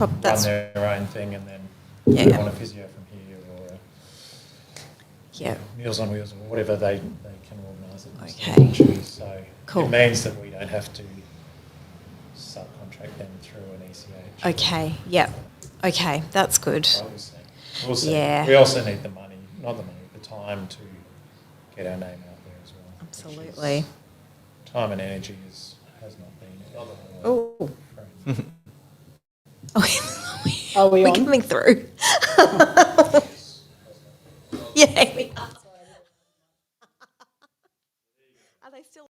run their own thing and then they want a physio from here or Meals on Wheels or whatever they can organise it. Okay. So cool. It means that we don't have to subcontract them through an ECH. Okay, yep. Okay, that's good. We'll see. Yeah. We also need the money, not the money, the time to get our name out there as well. Absolutely. Time and energy has not been. Oh. Are we We're on? coming through. Yeah, we are. Are they still?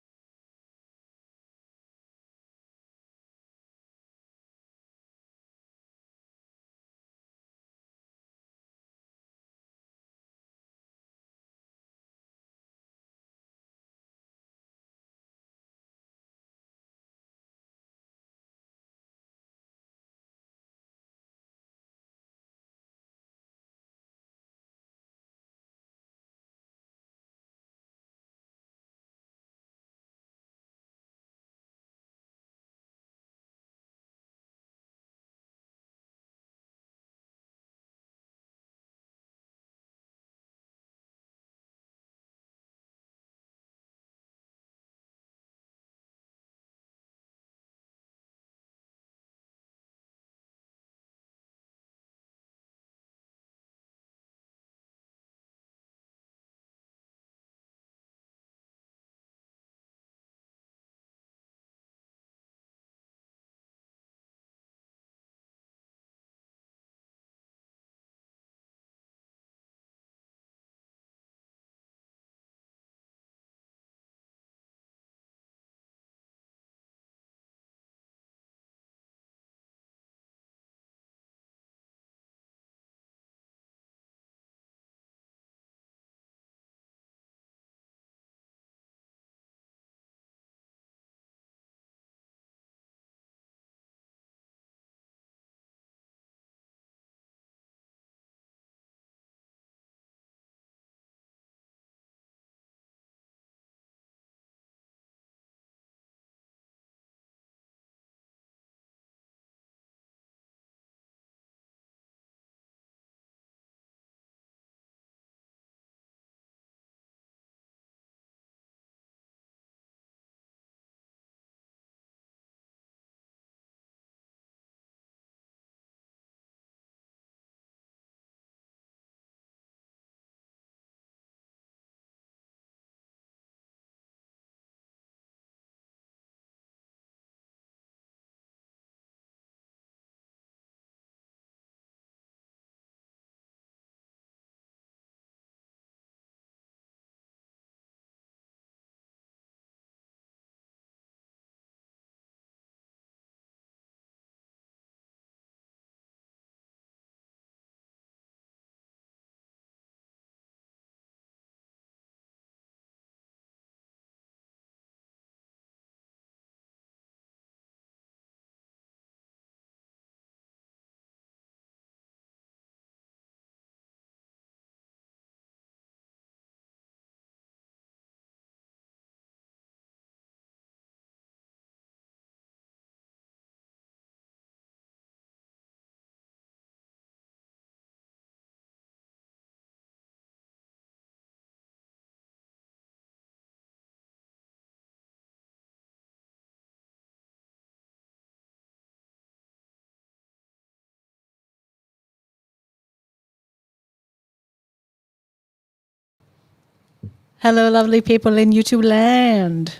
Hello, lovely people in YouTube land.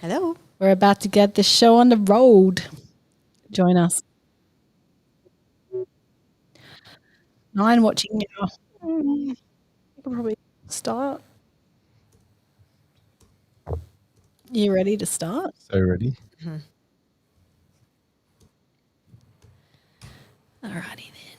Hello. We're about to get the show on the road. Join us. 9 watching now. You can probably start. You ready to start? So ready? Alrighty then.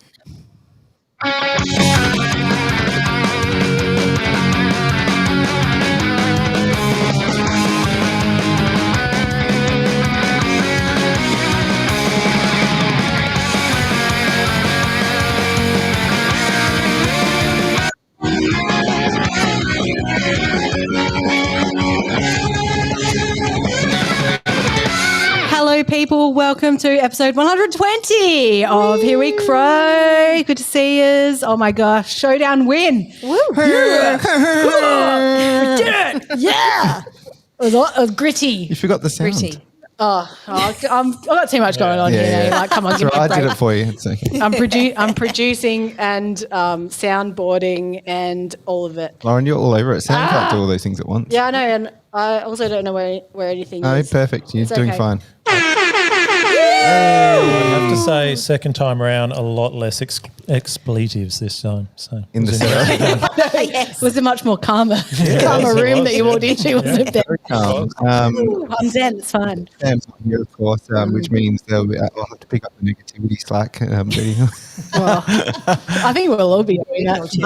Hello, people. Welcome welcome to episode 120 of Here We Crow. Good to see you. Oh my gosh, Showdown win. Woo. We did it. Yeah. It was gritty. You forgot the sound. Gritty. I've got too much going on here. Like, come on, give me a I break. did it for you. It's okay. I'm producing and soundboarding and all of it. Lauren, you're all over it. Sam can't do all those things at once. Yeah, I know, and I also don't know where anything No, is. perfect. You're It's doing okay. fine. I'd have to say, second time around, a lot less expletives this time. So In the cell. Yes. Was it much more calmer it room was, that you walked into? Wasn't it? Very calm. I'm zen. It's fine. Sam's not here, of course, which means I'll have to pick up the negativity slack. Well, I think we'll all be doing that. There's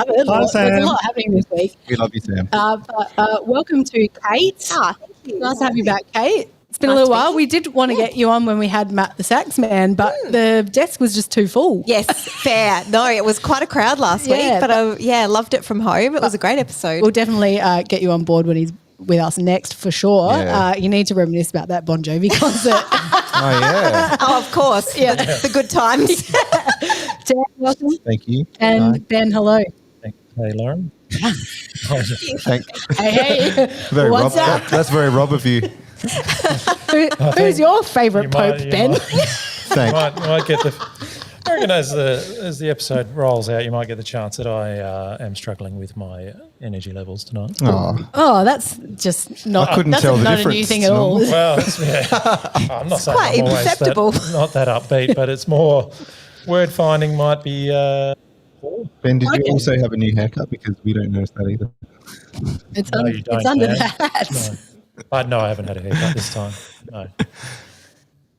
a lot happening this week. We love you, Sam. But welcome to Kate. Thank you. Nice to have you back, Kate. It's been a Nice little to be while. here. We did want to get you on when we had Matt the Sax Man, but the desk was just too full. Yes, fair. No, it was quite a crowd last Yeah, week, but I loved it from home. It was a great episode. We'll definitely get you on board when he's with us next for sure. Yeah. You need to reminisce about that Bon Jovi concert. Oh, yeah. Oh, of course. Yeah. The good times. Dan, welcome. Thank you. And Ben, hello. hey, Lauren. Thanks. Hey. Very What's Rob. up? That's very Rob of you. Who's your favourite Pope, Ben? You Thanks. might get I reckon as the episode rolls out, you might get the chance that I am struggling with my energy levels tonight. Oh, Oh, that's just not. I couldn't that's tell the not a difference. new thing at all. Well, I'm not saying quite I'm always imperceptible. not that upbeat, but it's more word finding might be. Ben, did you Okay. also have a new haircut? Because we don't notice that either. It's, No, you don't, it's under man. the hat. No, I haven't had a haircut this time. No.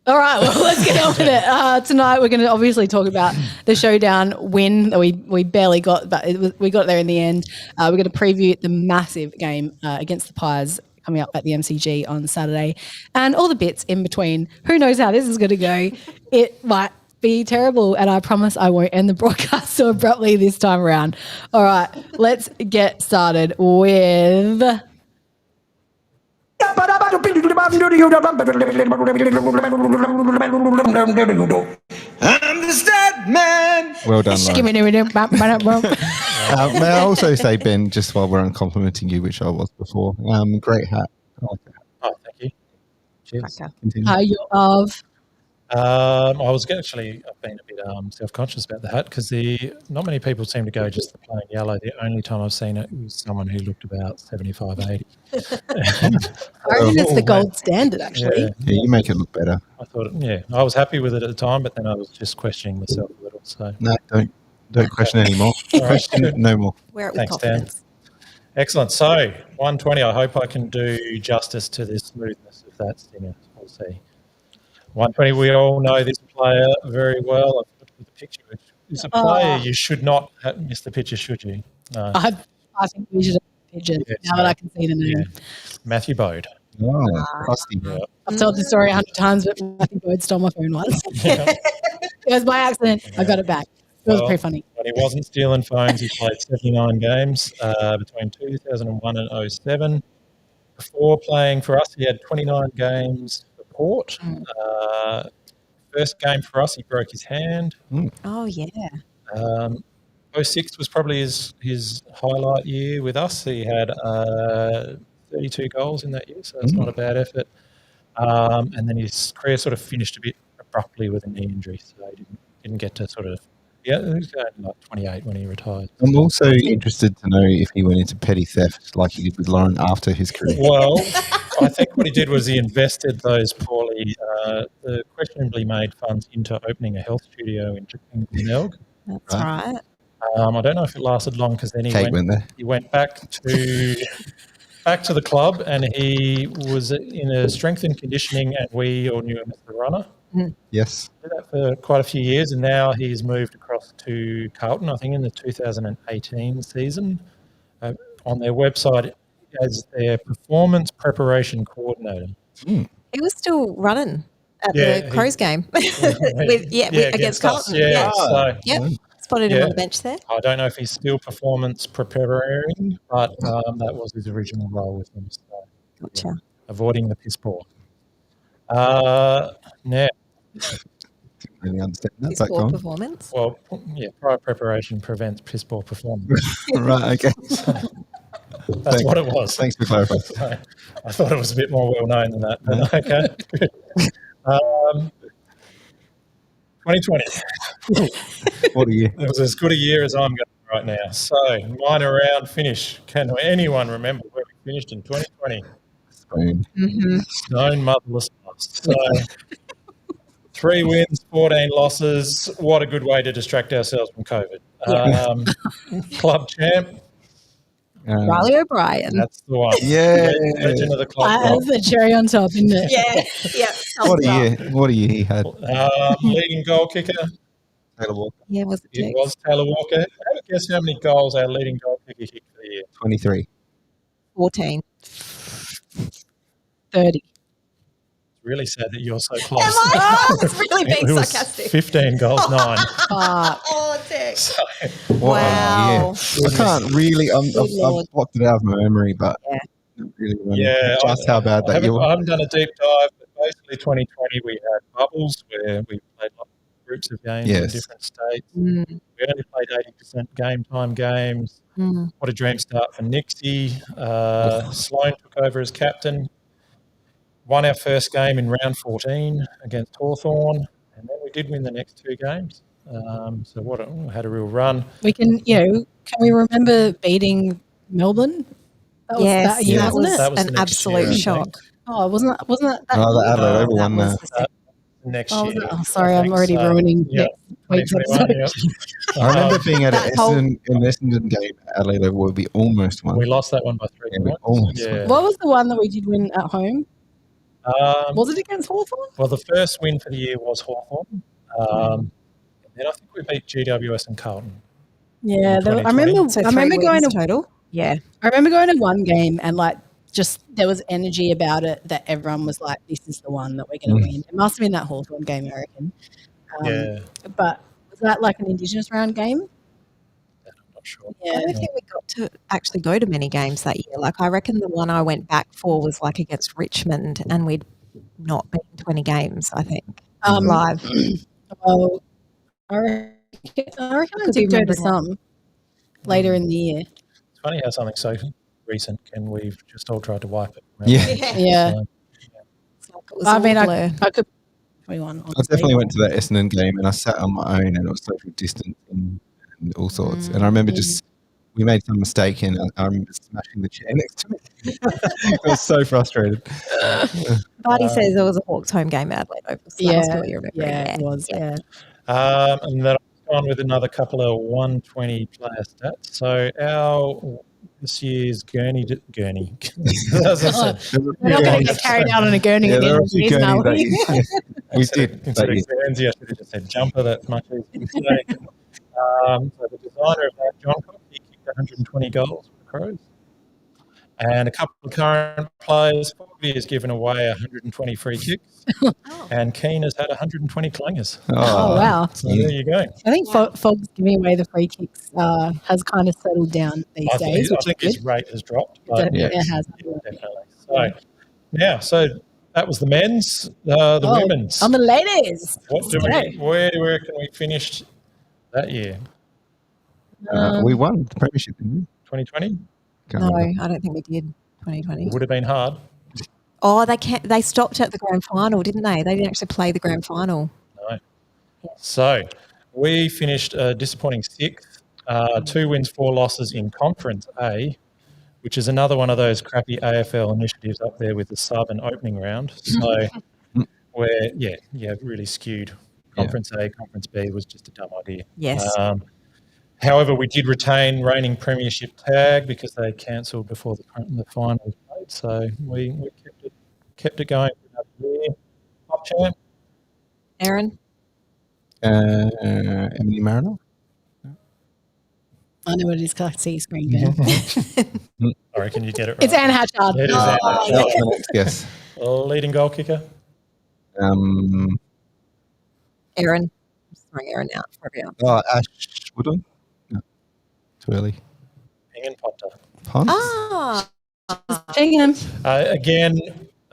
All right, well, let's get on with it. Tonight, we're going to obviously talk about the Showdown win that we barely got, but we got there in the end. We're going to preview the massive game against the Pies coming up at the MCG on Saturday and all the bits in between. Who knows how this is going to go? It might be terrible, and I promise I won't end the broadcast so abruptly this time around. All right, let's get started with... I'm the stat man. Well done, Lauren. May I also say, Ben, just while we're on complimenting you, which I was before, great hat. I like that. Oh, thank you. Cheers. Continue. You're of... I was actually, I've been a bit self-conscious about the hat because not many people seem to go just the plain yellow. The only time I've seen it was someone who looked about 75, 80. I reckon it's the gold standard, actually. Yeah, Yeah, you make it look better. I thought, I was happy with it at the time, but then I was just questioning myself a little. So No, don't question anymore. All right. Question no more. Wear it with Thanks, Dan. confidence. Excellent. So 120, I hope I can do justice to this smoothness of that stinger. We'll see. 120, we all know this player very well. I've looked at the picture. Which is a player you should not miss the picture, should you? No. I think we should have a picture Yeah, now that I can see the name. Yeah. Matthew Bode. Oh, crusty. Yeah. I've told the story 100 times, but I think Bode stole my phone once. It was by accident. I got it back. It was Well, pretty funny. When he wasn't stealing phones, he played 79 games between 2001 and 07. Before playing for us, he had 29 games for Port. First game for us, he broke his hand. Oh, yeah. 06 was probably his highlight year with us. He had 32 goals in that year, so that's not a bad effort. And then his career sort of finished a bit abruptly with a knee injury, so he didn't get to sort of... Yeah, he was going like 28 when he retired. I'm also interested to know if he went into petty theft like he did with Lauren after his career. Well, I think what he did was he invested those poorly, the questionably made funds into opening a health studio in Glenelg. That's right. I don't know if it lasted long because then Kate went there. he went back to the club and he was in a strength and conditioning, and we all knew him as the runner. Yes. Did that for quite a few years, and now he's moved across to Carlton, I think in the 2018 season, on their website as their performance preparation coordinator. He was still running at Yeah, the Crows game against against us, Carlton. Yeah, so Yep. Spotted him Yeah. on the bench there. I don't know if he's still performance preparing, but that was his original role with them. So Gotcha. avoiding the piss poor. Now, Didn't really understand that, His but poor go on. performance. Well, yeah, prior preparation prevents piss poor performance. Right, okay. That's what it was. Thanks for clarifying. So, I thought it was a bit more well known than that. But okay, good. 2020. What are you? It was as good a year as I'm going right now. So, minor round finish. Can anyone remember where we finished in 2020? Spoon. Stone motherless loss. So, 3 wins, 14 losses. What a good way to distract ourselves from COVID. Club champ. Riley O'Brien. That's the one. Yeah. Legend of the club. That's the cherry on top, isn't it? Yeah. What a year he had. Leading goal kicker. Taylor Walker, Yeah, was it It Tex? was Taylor Walker. Have a guess how many goals our leading goal kicker hit for the year? 23. 14. 30. It's really sad that you're so close. Oh, it's really It being was sarcastic. 15 goals, 9. Oh, Tex. So, What Wow. a year. I can't really, I've Lord. blocked it out of my memory, but Yeah. I don't really remember yeah, just how bad that year I was. haven't done a deep dive, but basically 2020 we had bubbles where we played lots of groups of games in Yes. different states. Mm, We only played 80% game time games. mm. What a dream start for Nixie. Sloane took over as captain. Won our first game in round 14 against Hawthorn, and then we did win the next 2 games. So had a real run. We can, can we remember beating Melbourne? That was Yes, that year, Yeah. that wasn't was it? That was the an next absolute year, I shock. think. Oh, wasn't that Oh, the Adelaide Oval That one. was the second. Next Oh, was year. it? Oh, sorry, I I'm think already so. ruining Yeah, next week's 2021. episode. Yeah. I remember being at that whole- an Essendon game at Adelaide Oval where we almost won. We lost that one by 3 Yeah, we points. almost Yeah. What was the one that we did win at home? Um, Was it against Hawthorn? well, the first win for the year was Hawthorn. And then I think we beat GWS and Carlton. Yeah, In I remember. So I remember 3 going wins to. total. Yeah. I remember going to one game and just there was energy about it that everyone was like, "This is the one that we're going to win." It must have been that Hawthorn game, I reckon. Yeah. But was that like an Indigenous round game? I'm not sure. I Yeah. don't think we got to actually go to many games that year. Like, I reckon the one I went back for was like against Richmond, and we'd not been 20 games, I think, live. Well, I reckon I Could be did go to remembered one. some later in the year. It's funny how something so recent can we've just all tried to wipe it. Right? Yeah. Yeah. So, It's like it was I all mean, blur. I could 21. I definitely went to that Essendon game and I sat on my own and it was social distancing and all sorts. And I remember we made some mistake and I remember smashing the chair next to me. I was so frustrated. Barty says there was a Hawks home game at Adelaide Oval. So that must be what you're remembering. Yeah, it was. Yeah. and then I've gone with another couple of 120 player stats. So this year's Gurney. As I said, We're not going to get carried out on a gurney Yeah, at the there end are of a the few season, are Gurneys we? that year. We did. Instead that year. of Guernsey, I should have just said jumper. That's much easier to say. So the designer of that, John Cook, he kicked 120 goals for the Crows. And a couple of current players, Foggy has given away 120 free kicks, and Keane has had 120 clangers. Oh, wow. So there you go. I think Fogg's giving away the free kicks has kind of settled down these days. I think his rate has dropped. But It has. yeah, definitely. So that was the men's, the women's. On the ladies. Where do we reckon we finished that year? We won the premiership, didn't we? 2020? Can't No, remember. I don't think we did 2020. Would have been hard. Oh, they stopped at the grand final, didn't they? They didn't actually play the grand final. No. So we finished a disappointing 6th, 2 wins, 4 losses in Conference A, which is another one of those crappy AFL initiatives up there with the sub and opening round. So where, really skewed. Conference A, Conference B was just a dumb idea. Yes. However, we did retain reigning premiership tag because they cancelled before the final was played. So we kept it going for another year. Top champ. Aaron? Emily Mariner? I know what it is because I see screen game. I reckon you get it right. It's Anne Hatchard. It is Anne Hatchard. That was my next guess. Leading goal kicker. Aaron. I'm just throwing Aaron out for everyone. Ash Woodland? No, too early. Ingham Potter. Ponce? Ah, Cheltenham. Again,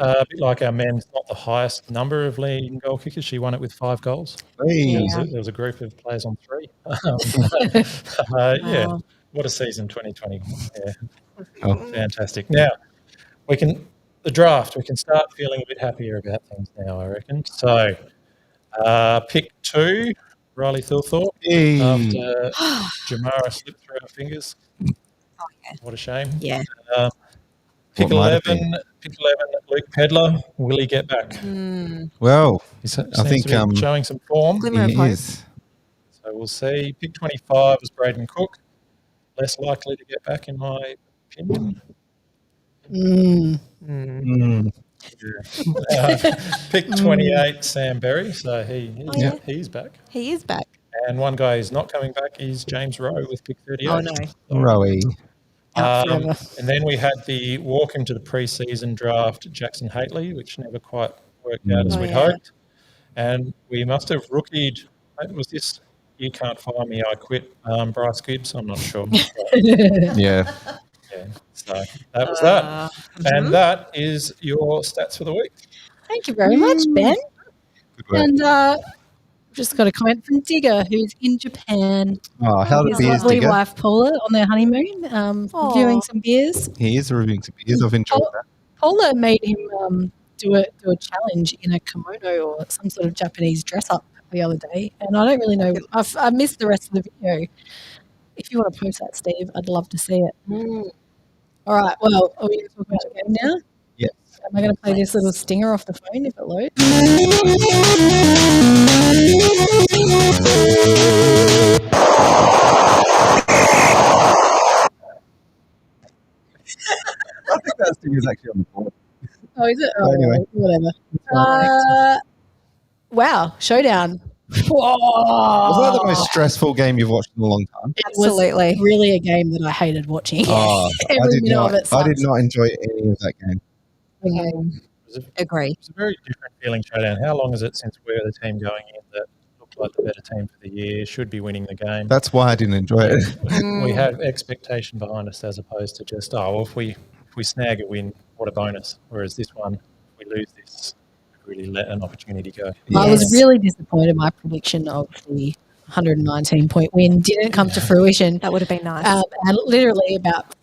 a bit like our men's, not the highest number of leading goal kickers. She won it with 5 goals. Hey. There was a group of players on 3. Yeah, Wow. what a season 2020. Yeah, Oh. fantastic. Now, the draft, we can start feeling a bit happier about things now, I reckon. So, pick 2, Riley Thilthorpe, Hey. after Jamara slipped through our fingers. Oh, yeah. What a shame. Yeah. Pick What might have 11, Luke Pedler. Will he get back? Well, He I think to be showing some form. Glimmer of he hope. is. So we'll see. Pick 25 was Braden Cook. Less likely to get back, in my opinion. Pick 28, Sam Berry. So he's back. He is back. And one guy who's not coming back is James Rowe with pick 38. Oh, no. Rowie. And then we had the walk into the pre-season draft, Jackson Haitley, which never quite worked out as we'd hoped. And we must have rookied, was this You Can't Fire Me, I Quit, Bryce Gibbs? I'm not sure. Yeah. Yeah, so that was that. And that is your stats for the week. Thank you very much, Ben. Good work. And just got a comment from Digger, who's in Japan. Oh, how the His beers, lovely Digger? wife Paula on their honeymoon, reviewing some beers. He is reviewing some beers. I've enjoyed that. Paula made him do a challenge in a kimono or some sort of Japanese dress up the other day, and I don't really know. I missed the rest of the video. If you want to post that, Steve, I'd love to see it. All right. Well, are we going to talk about the game now? Yes. Am I going to play this little stinger off the phone if it loads? I think that thing is actually on the board. Oh, is it? Oh, Anyway. whatever. Wow. Showdown. Whoa. Was that the most stressful game you've watched in a long time? It was Absolutely. really a game that I hated watching. Oh, Every minute of it I did sucks. not enjoy any of that game. Agree. It's a very different feeling showdown. How long is it since we're the team going in that looked like the better team for the year, should be winning the game? That's why I didn't enjoy it. We have expectation behind us as opposed to just, if we snag a win, what a bonus. Whereas this one, if we lose this, we really let an opportunity go. I was really disappointed. My prediction of the 119-point win didn't come to fruition. That would have been nice. And literally about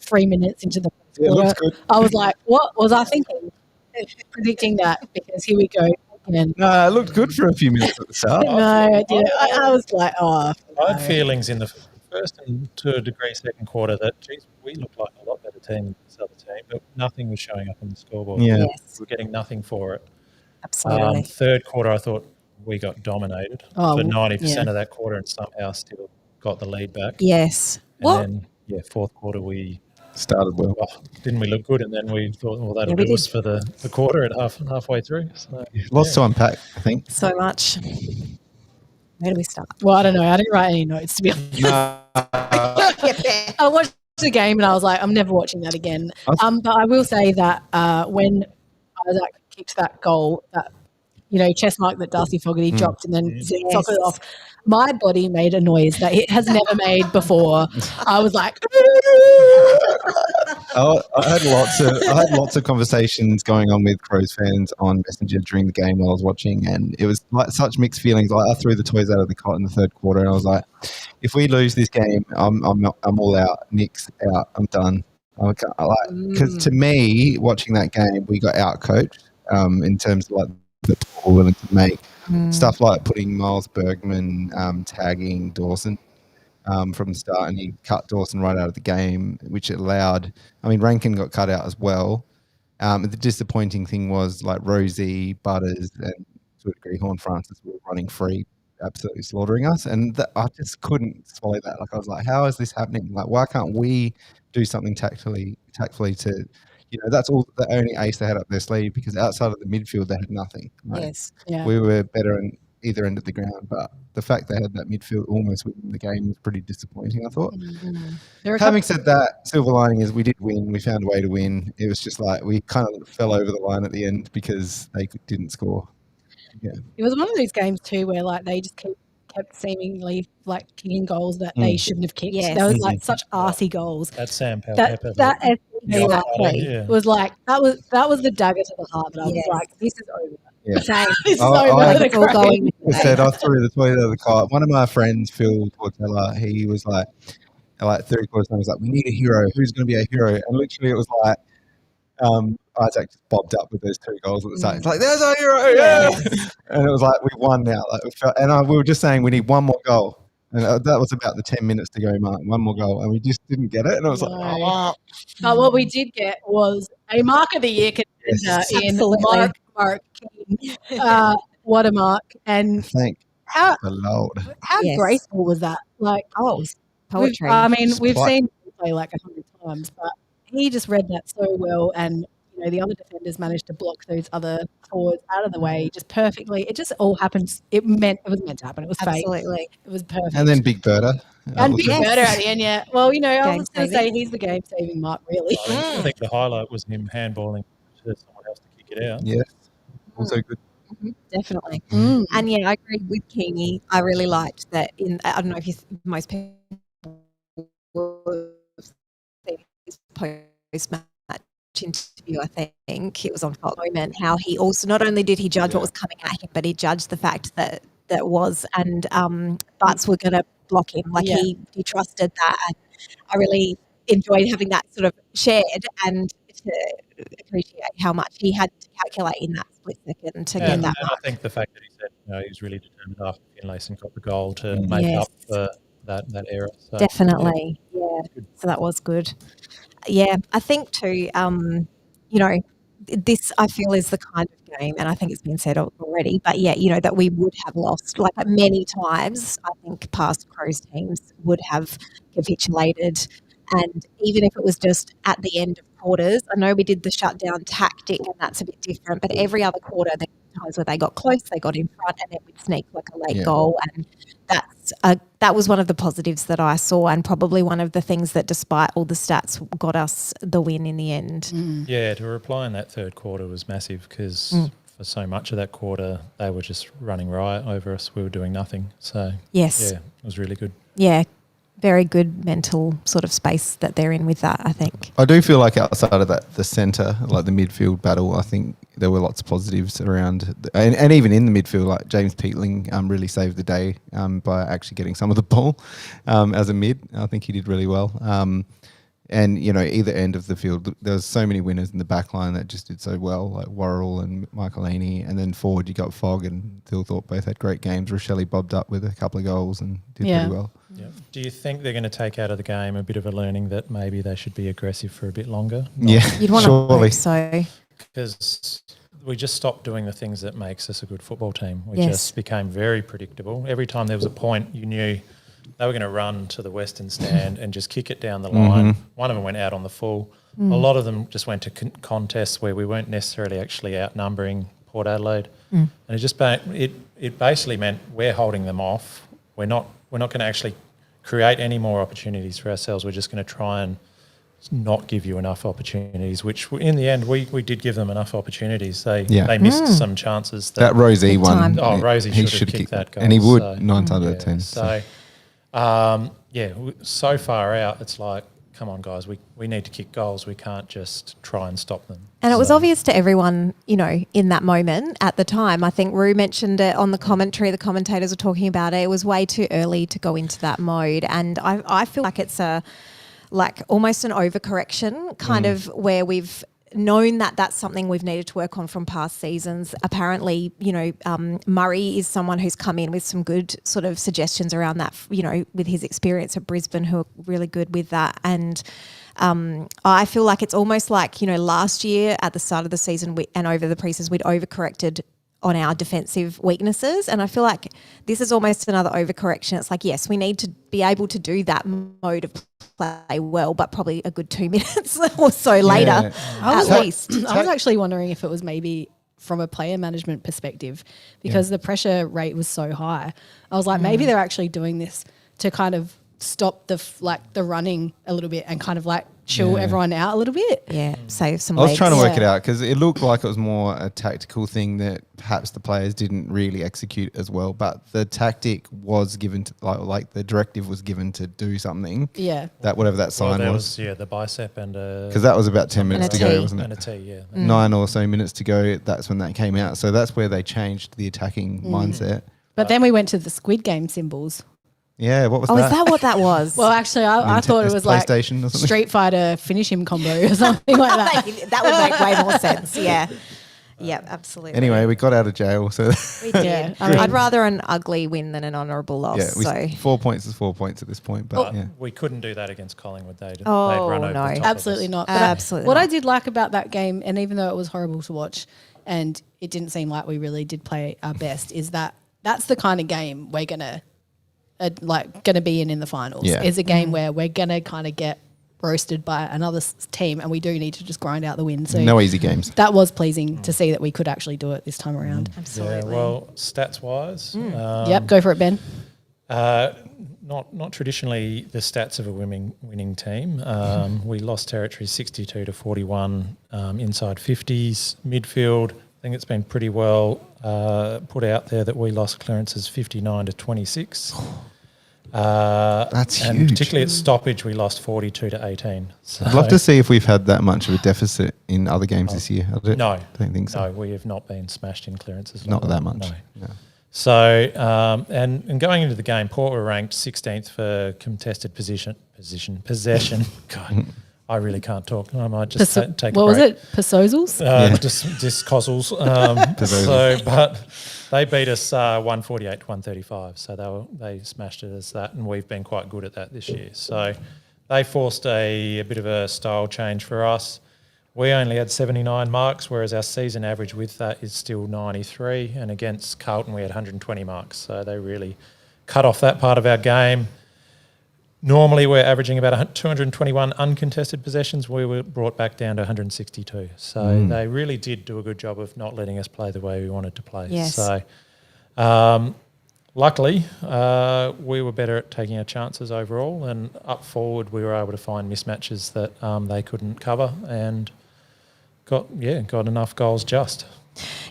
3 minutes into the first It quarter, looks good. I was like, what was I thinking? Predicting that, because here we go again. No, it looked good for a few minutes at the start. No, I didn't. I was like, I had feelings in the first and to a degree second quarter that, geez, we look like a lot better team than this other team, but nothing was showing up on the scoreboard. Yeah. Yes. We're getting nothing for it. Absolutely. Third quarter, I thought we got dominated for 90% of that quarter and somehow still got the lead back. Yes. And then, fourth quarter, we Started well. didn't we look good? And then we thought, well, that'll we do us for the quarter at halfway through. So, Lots to unpack, I think. So much. Where do we start? well, I don't know. I didn't write any notes, to be honest. I watched the game and I was like, I'm never watching that again. But I will say that when Isaac kicked that goal, that chest mark that Darcy Fogarty dropped and then socked it off, my body made a noise that it has never made before. I was like, I had lots of conversations going on with Crows fans on Messenger during the game while I was watching, and it was like such mixed feelings. Like, I threw the toys out of the cot in the third quarter, and I was like, if we lose this game, I'm all out. Nick's out. I'm done. Because to me, watching that game, we got out coached in terms of like the ball willing to make stuff like putting Miles Bergman tagging Dawson from the start, and he cut Dawson right out of the game, which allowed. I mean, Rankin got cut out as well. The disappointing thing was like Rosie, Butters, and to a degree Horn Francis were running free, absolutely slaughtering us, and I just couldn't swallow that. Like, I was like, how is this happening? Like, why can't we do something tactfully to, that's all the only ace they had up their sleeve, because outside of the midfield they had nothing. Like, Yes. yeah. we were better on either end of the ground, but the fact they had that midfield almost within the game was pretty disappointing, I thought. Having said that, silver lining is we did win. We found a way to win. It was just like we kind of fell over the line at the end because they didn't score. Yeah. It was one of those games too where like they just kept seemingly like kicking goals that they shouldn't have kicked. Yes. That was like such arsey goals. that's Sam Powell. That Exactly. Yeah. It was like that was the dagger to the heart. But I was Yes. like, this is over. Yeah. Same. This is I- over. I- The It's all going grade. I said I threw the toilet out of the car. One of my friends, Phil Tortella, he was like 3/4 time, he was like, "We need a hero. Who's going to be a hero?" And literally, it was like Isaac just bobbed up with those 2 goals at the start. It's like, "There's our hero!" Yeah. And it was like, "We've won now." Like, we were just saying we need one more goal. And that was about the 10 minutes to go mark. One more goal, and we just didn't get it. And I was like, No. "Oh, But what we did get was a Mark of the Year contender Yes. in Absolutely. Mark King. What a mark. And thank how the Lord." Yes. graceful was that? Like, Oh, it was we've poetry. seen him play like 100 times, but he just read that so well. And, the other defenders managed to block those other forwards out of the way just perfectly. It just all happens. It was meant to happen. It was fate. Absolutely. It was perfect. And then Big Berta. And Big Yes. Berta at the end, yeah. Well, I was Game just going to say he's the game-saving mark, really. I think the highlight was him handballing to someone else to kick it out. Yes. Also good. Definitely. Mm. And yeah, I agree with Keeney. I really liked that I don't know if most people see his post-match interview, I think it was on Fox Moment, how he also, not only did he judge what was coming at him, but he judged the fact that was, and Butts were going to block him. Like he trusted that. And I really enjoyed having that sort of shared and to appreciate how much he had to calculate in that split second to get that And I mark. think the fact that he said, he was really determined after Finlayson got the goal to make up for that error. So, Definitely. Yeah. So that was good. Yeah. I think too, this I feel is the kind of game, and I think it's been said already, but yeah, that we would have lost. Like many times, I think past Crows teams would have capitulated. And even if it was just at the end of quarters, I know we did the shutdown tactic and that's a bit different, but every other quarter there were times where they got close, they got in front and then we'd sneak like a late goal. And that was one of the positives that I saw, and probably one of the things that, despite all the stats, got us the win in the end. Yeah, to reply in that third quarter was massive because for so much of that quarter they were just running riot over us. We were doing nothing. So Yes. yeah, it was really good. Yeah. Very good mental sort of space that they're in with that, I think. I do feel like outside of that, the centre, like the midfield battle, I think there were lots of positives around. And even in the midfield, like James Peatling really saved the day by actually getting some of the ball as a mid. I think he did really well. And, either end of the field, there was so many winners in the back line that just did so well, like Worrell and Michaelini. And then forward, you got Fogg and Thilthorpe both had great games. Rochelle bobbed up with a couple of goals and did pretty well. Yeah. Do you think they're going to take out of the game a bit of a learning that maybe they should be aggressive for a bit longer? Yeah, You'd want to hope so. Because we just stopped doing the things that makes us a good football team. We Yes. just became very predictable. Every time there was a point, you knew they were going to run to the western stand and just kick it down the line. One of them went out on the full. A lot of them just went to contests where we weren't necessarily actually outnumbering Port Adelaide. And it just it basically meant we're holding them off. We're not going to actually create any more opportunities for ourselves. We're just going to try and not give you enough opportunities, which in the end we did give them enough opportunities. They missed some chances. That Rosie one. time. Rosie he should have kicked that goal. And he would so, 9 times out of 10. So, so far out, it's like, come on, guys, we need to kick goals. We can't just try and stop them. And it was obvious to everyone, in that moment at the time. I think Rue mentioned it on the commentary. The commentators were talking about it. It was way too early to go into that mode. And I feel like it's almost an overcorrection kind of, where we've known that that's something we've needed to work on from past seasons. Apparently, Murray is someone who's come in with some good sort of suggestions around that, with his experience at Brisbane, who are really good with that. And I feel like it's almost like, last year at the start of the season and over the pre-season, we'd overcorrected on our defensive weaknesses. And I feel like this is almost another overcorrection. It's like, yes, we need to be able to do that mode of play well, but probably a good 2 minutes or so later, at least. I was actually wondering if it was maybe from a player management perspective, because the pressure rate was so high. I was like, maybe they're actually doing this to kind of stop the running a little bit and kind of like chill everyone out a little bit. Yeah, save some I was legs. trying to work Yeah. it out because it looked like it was more a tactical thing that perhaps the players didn't really execute as well. But the tactic was given to, like the directive was given to do something. Yeah. That whatever that Well, sign there was, was the bicep and because that was about 10 minutes a to go, tee. wasn't and a it? T, yeah. 9 or so minutes to go. That's when that came out. So that's where they changed the attacking mindset. But then we went to the Squid Game symbols. Yeah, what was Oh, that? is that what that was? Well, actually, I thought it was like PlayStation or something? Street Fighter finish him combo or something like that. that would make way more sense. Yeah. Yeah, absolutely. Anyway, we got out of jail, so we did. Yeah, I mean- I'd rather an ugly win than an honourable loss. yeah, so 4 points is 4 points at this point. But But yeah, we couldn't do that against Collingwood. They'd Oh, run over no. the top Absolutely of us. not. Absolutely What not. I did like about that game, and even though it was horrible to watch, and it didn't seem like we really did play our best, is that that's the kind of game we're gonna be in the finals. Yeah. Is a game where we're gonna kind of get roasted by another team, and we do need to just grind out the win. So no easy games. that was pleasing to see that we could actually do it this time around. absolutely. Yeah, well, stats-wise, Yep, go for it, Ben. not traditionally the stats of a winning team. We lost territory 62 to 41 inside 50s. Midfield, I think it's been pretty well put out there that we lost clearances 59 to 26. That's and huge. particularly at stoppage, we lost 42 to 18. So I'd love to see if we've had that much of a deficit in other games this year. I No, don't think so. No, we have not been smashed in clearances. Not like that much. No. No. So, and going into the game, Port were ranked 16th for contested possession. God, I really can't talk. I might just take what a was break. it? Pasozals? Discozzles. But they beat us 148 to 135. So they smashed it as that, and we've been quite good at that this year. So they forced a bit of a style change for us. We only had 79 marks, whereas our season average with that is still 93. And against Carlton, we had 120 marks. So they really cut off that part of our game. Normally, we're averaging about 221 uncontested possessions. We were brought back down to 162. So they really did do a good job of not letting us play the way we wanted to play. Yes. So luckily, we were better at taking our chances overall. And up forward, we were able to find mismatches that they couldn't cover and got enough goals just.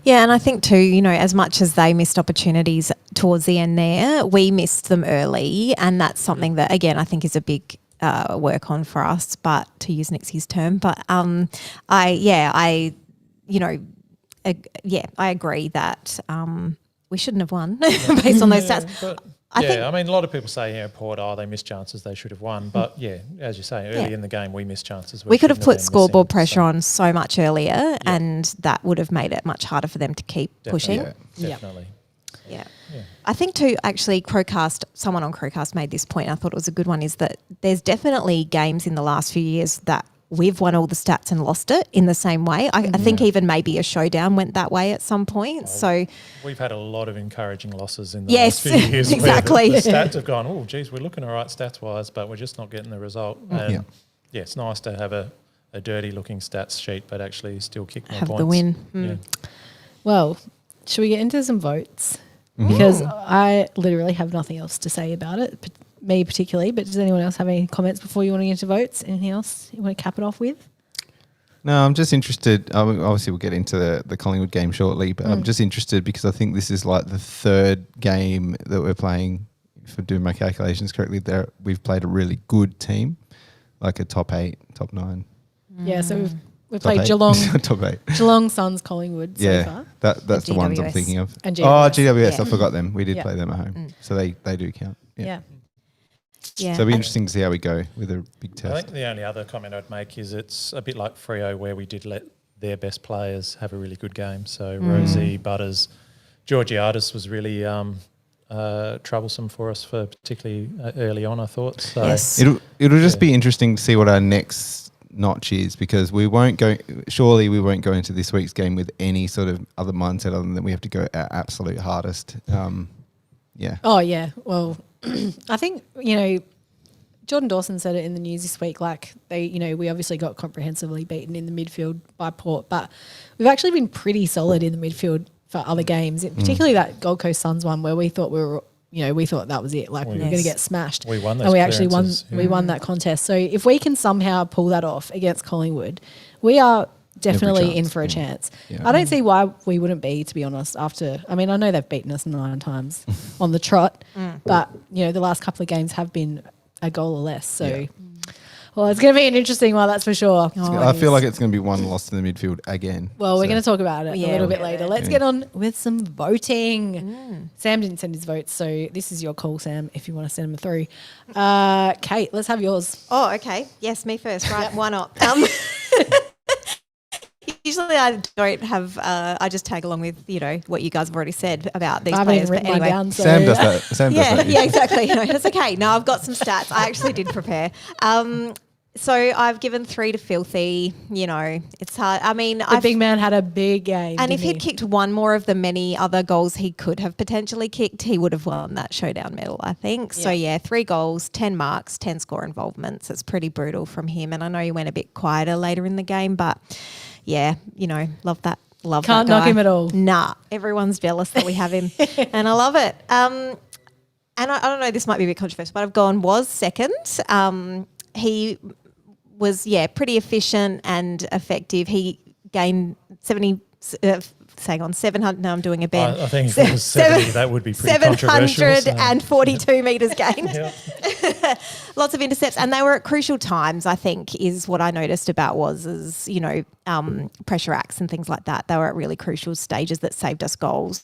Yeah, and I think too, as much as they missed opportunities towards the end there, we missed them early, and that's something that, again, I think is a big work on for us, but to use Nixie's term. But I agree that we shouldn't have won based on those stats. But I think- I mean, a lot of people say, Port, they missed chances, they should have won. But as you say, early in the game, we missed chances. We could have shouldn't put been scoreboard missing. pressure So, on so much earlier, and that would have made it much harder for them to keep pushing. Definitely. Definitely. Yeah. I think too, actually, someone on Crowcast made this point, I thought it was a good one, is that there's definitely games in the last few years that we've won all the stats and lost it in the same way. I think even maybe a Showdown went that way at some point. So We've had a lot of encouraging losses in the Yes, last few years. where exactly. The stats have gone, oh, geez, we're looking all right stats-wise, but we're just not getting the result. And it's nice to have a dirty-looking stats sheet, but actually still kick more have points. the win. Yeah. Well, should we get into some votes? Because I literally have nothing else to say about it, me particularly, but does anyone else have any comments before you want to get into votes? Anything else you want to cap it off with? No, I'm just interested. Obviously, we'll get into the Collingwood game shortly, but I'm just interested because I think this is like the third game that we're playing, if I'm doing my calculations correctly, we've played a really good team, like a top 8, top 9. Yeah, so we've Top played 8. Geelong, top 8. Geelong, Suns, Collingwood so Yeah, far. that's the ones I'm GWS. thinking of. And Oh, GWS. GWS, I Yeah. forgot them. We did Yeah. play them at home. So they do count. Yeah. Yeah. So it'll be interesting to see how we go with a big I test. think the only other comment I'd make is it's a bit like Freo, where we did let their best players have a really good game. So Rosie, Butters, Georgiadis was really troublesome for us, for particularly early on, I thought. So Yes. It'll just be interesting to see what our next notch is, because we won't go into this week's game with any sort of other mindset other than we have to go our absolute hardest. Yeah. Oh, yeah. Well, I think, Jordan Dawson said it in the news this week, like we obviously got comprehensively beaten in the midfield by Port, but we've actually been pretty solid in the midfield for other games, particularly that Gold Coast Suns one where we thought we were we thought that was it. Like we were going to get smashed. We won those and we actually won. clearances, yeah. We won that contest. So if we can somehow pull that off against Collingwood, we are definitely in chance, for a yeah. chance. Yeah. I don't see why we wouldn't be, to be honest. I know they've beaten us 9 times on the trot, but the last couple of games have been a goal or less. So. Well, it's going to be an interesting one, that's for sure. I feel like it's going to be one loss in the midfield again. Well, we're going to talk about it a little bit we'll later. get Let's get on with some voting. Sam didn't send his votes, so this is your call, Sam, if you want to send them through. Kate, let's have yours. Oh, okay. Yes, me first. Right. Why not? Usually I don't have, I just tag along with, what you guys have already said about these I haven't players. even written mine down. So Sam does that. Sam does that. Yeah, exactly. No, that's okay. No, I've got some stats. I actually did prepare. So I've given 3 to Filthy. It's hard. I mean, The big man had a big game. and if didn't he'd he? kicked one more of the many other goals he could have potentially kicked, he would have won that Showdown medal, I think. So, 3 goals, 10 marks, 10 score involvements. It's pretty brutal from him. And I know he went a bit quieter later in the game, but, love that. Love Can't that guy. knock him at all. Nah, everyone's jealous that we have him. And I love it. And I don't know, this might be a bit controversial, but I've gone was second. He was, pretty efficient and effective. He gained 700. No, I'm doing a bend. I think if it was 70, that would be pretty controversial. 742 metres gained. Yeah. Lots of intercepts, and they were at crucial times, I think, is what I noticed about pressure acts and things like that. They were at really crucial stages that saved us goals.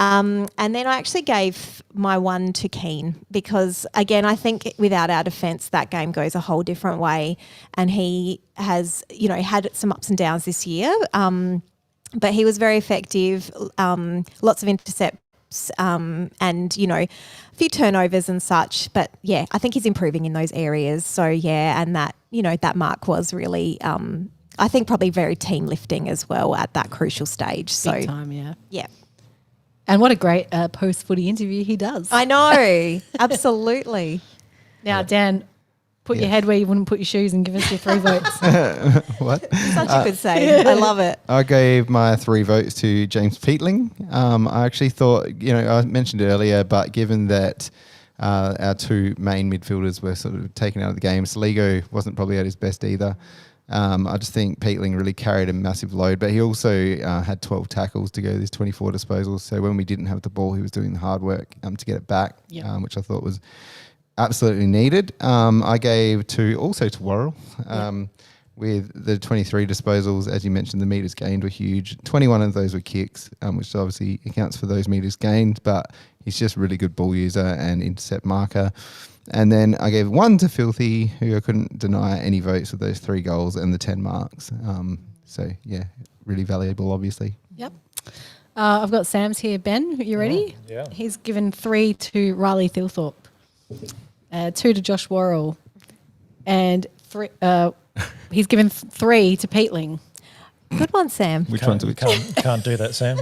And then I actually gave my 1 to Keane because, again, I think without our defence, that game goes a whole different way. And he has, had some ups and downs this year, but he was very effective, lots of intercepts and, a few turnovers and such. But, I think he's improving in those areas. So, and that, that mark was really, I think, probably very team lifting as well at that crucial stage. Big time, yeah. Yeah. And what a great post-footy interview he does. I know, absolutely. Now, Dan, put your head where you wouldn't put your shoes and give us your 3 votes. What? Such a good say. I love it. I gave my 3 votes to James Peatling. I actually thought, I mentioned it earlier, but given that our 2 main midfielders were sort of taken out of the game, Saligo wasn't probably at his best either. I just think Peatling really carried a massive load, but he also had 12 tackles to go to his 24 disposals. So when we didn't have the ball, he was doing the hard work to get it back, which I thought was absolutely needed. I gave 2 also to Worrell with the 23 disposals. As you mentioned, the metres gained were huge. 21 of those were kicks, which obviously accounts for those metres gained, but he's just a really good ball user and intercept marker. And then I gave 1 to Filthy, who I couldn't deny any votes with those 3 goals and the 10 marks. Really valuable, obviously. Yep. I've got Sam's here. Ben, you ready? Yeah. He's given 3 to Riley Thilthorpe, 2 to Josh Worrell, and 3. He's given 3 to Peatling. Good one, Sam. Which ones are we Can't do that, Sam.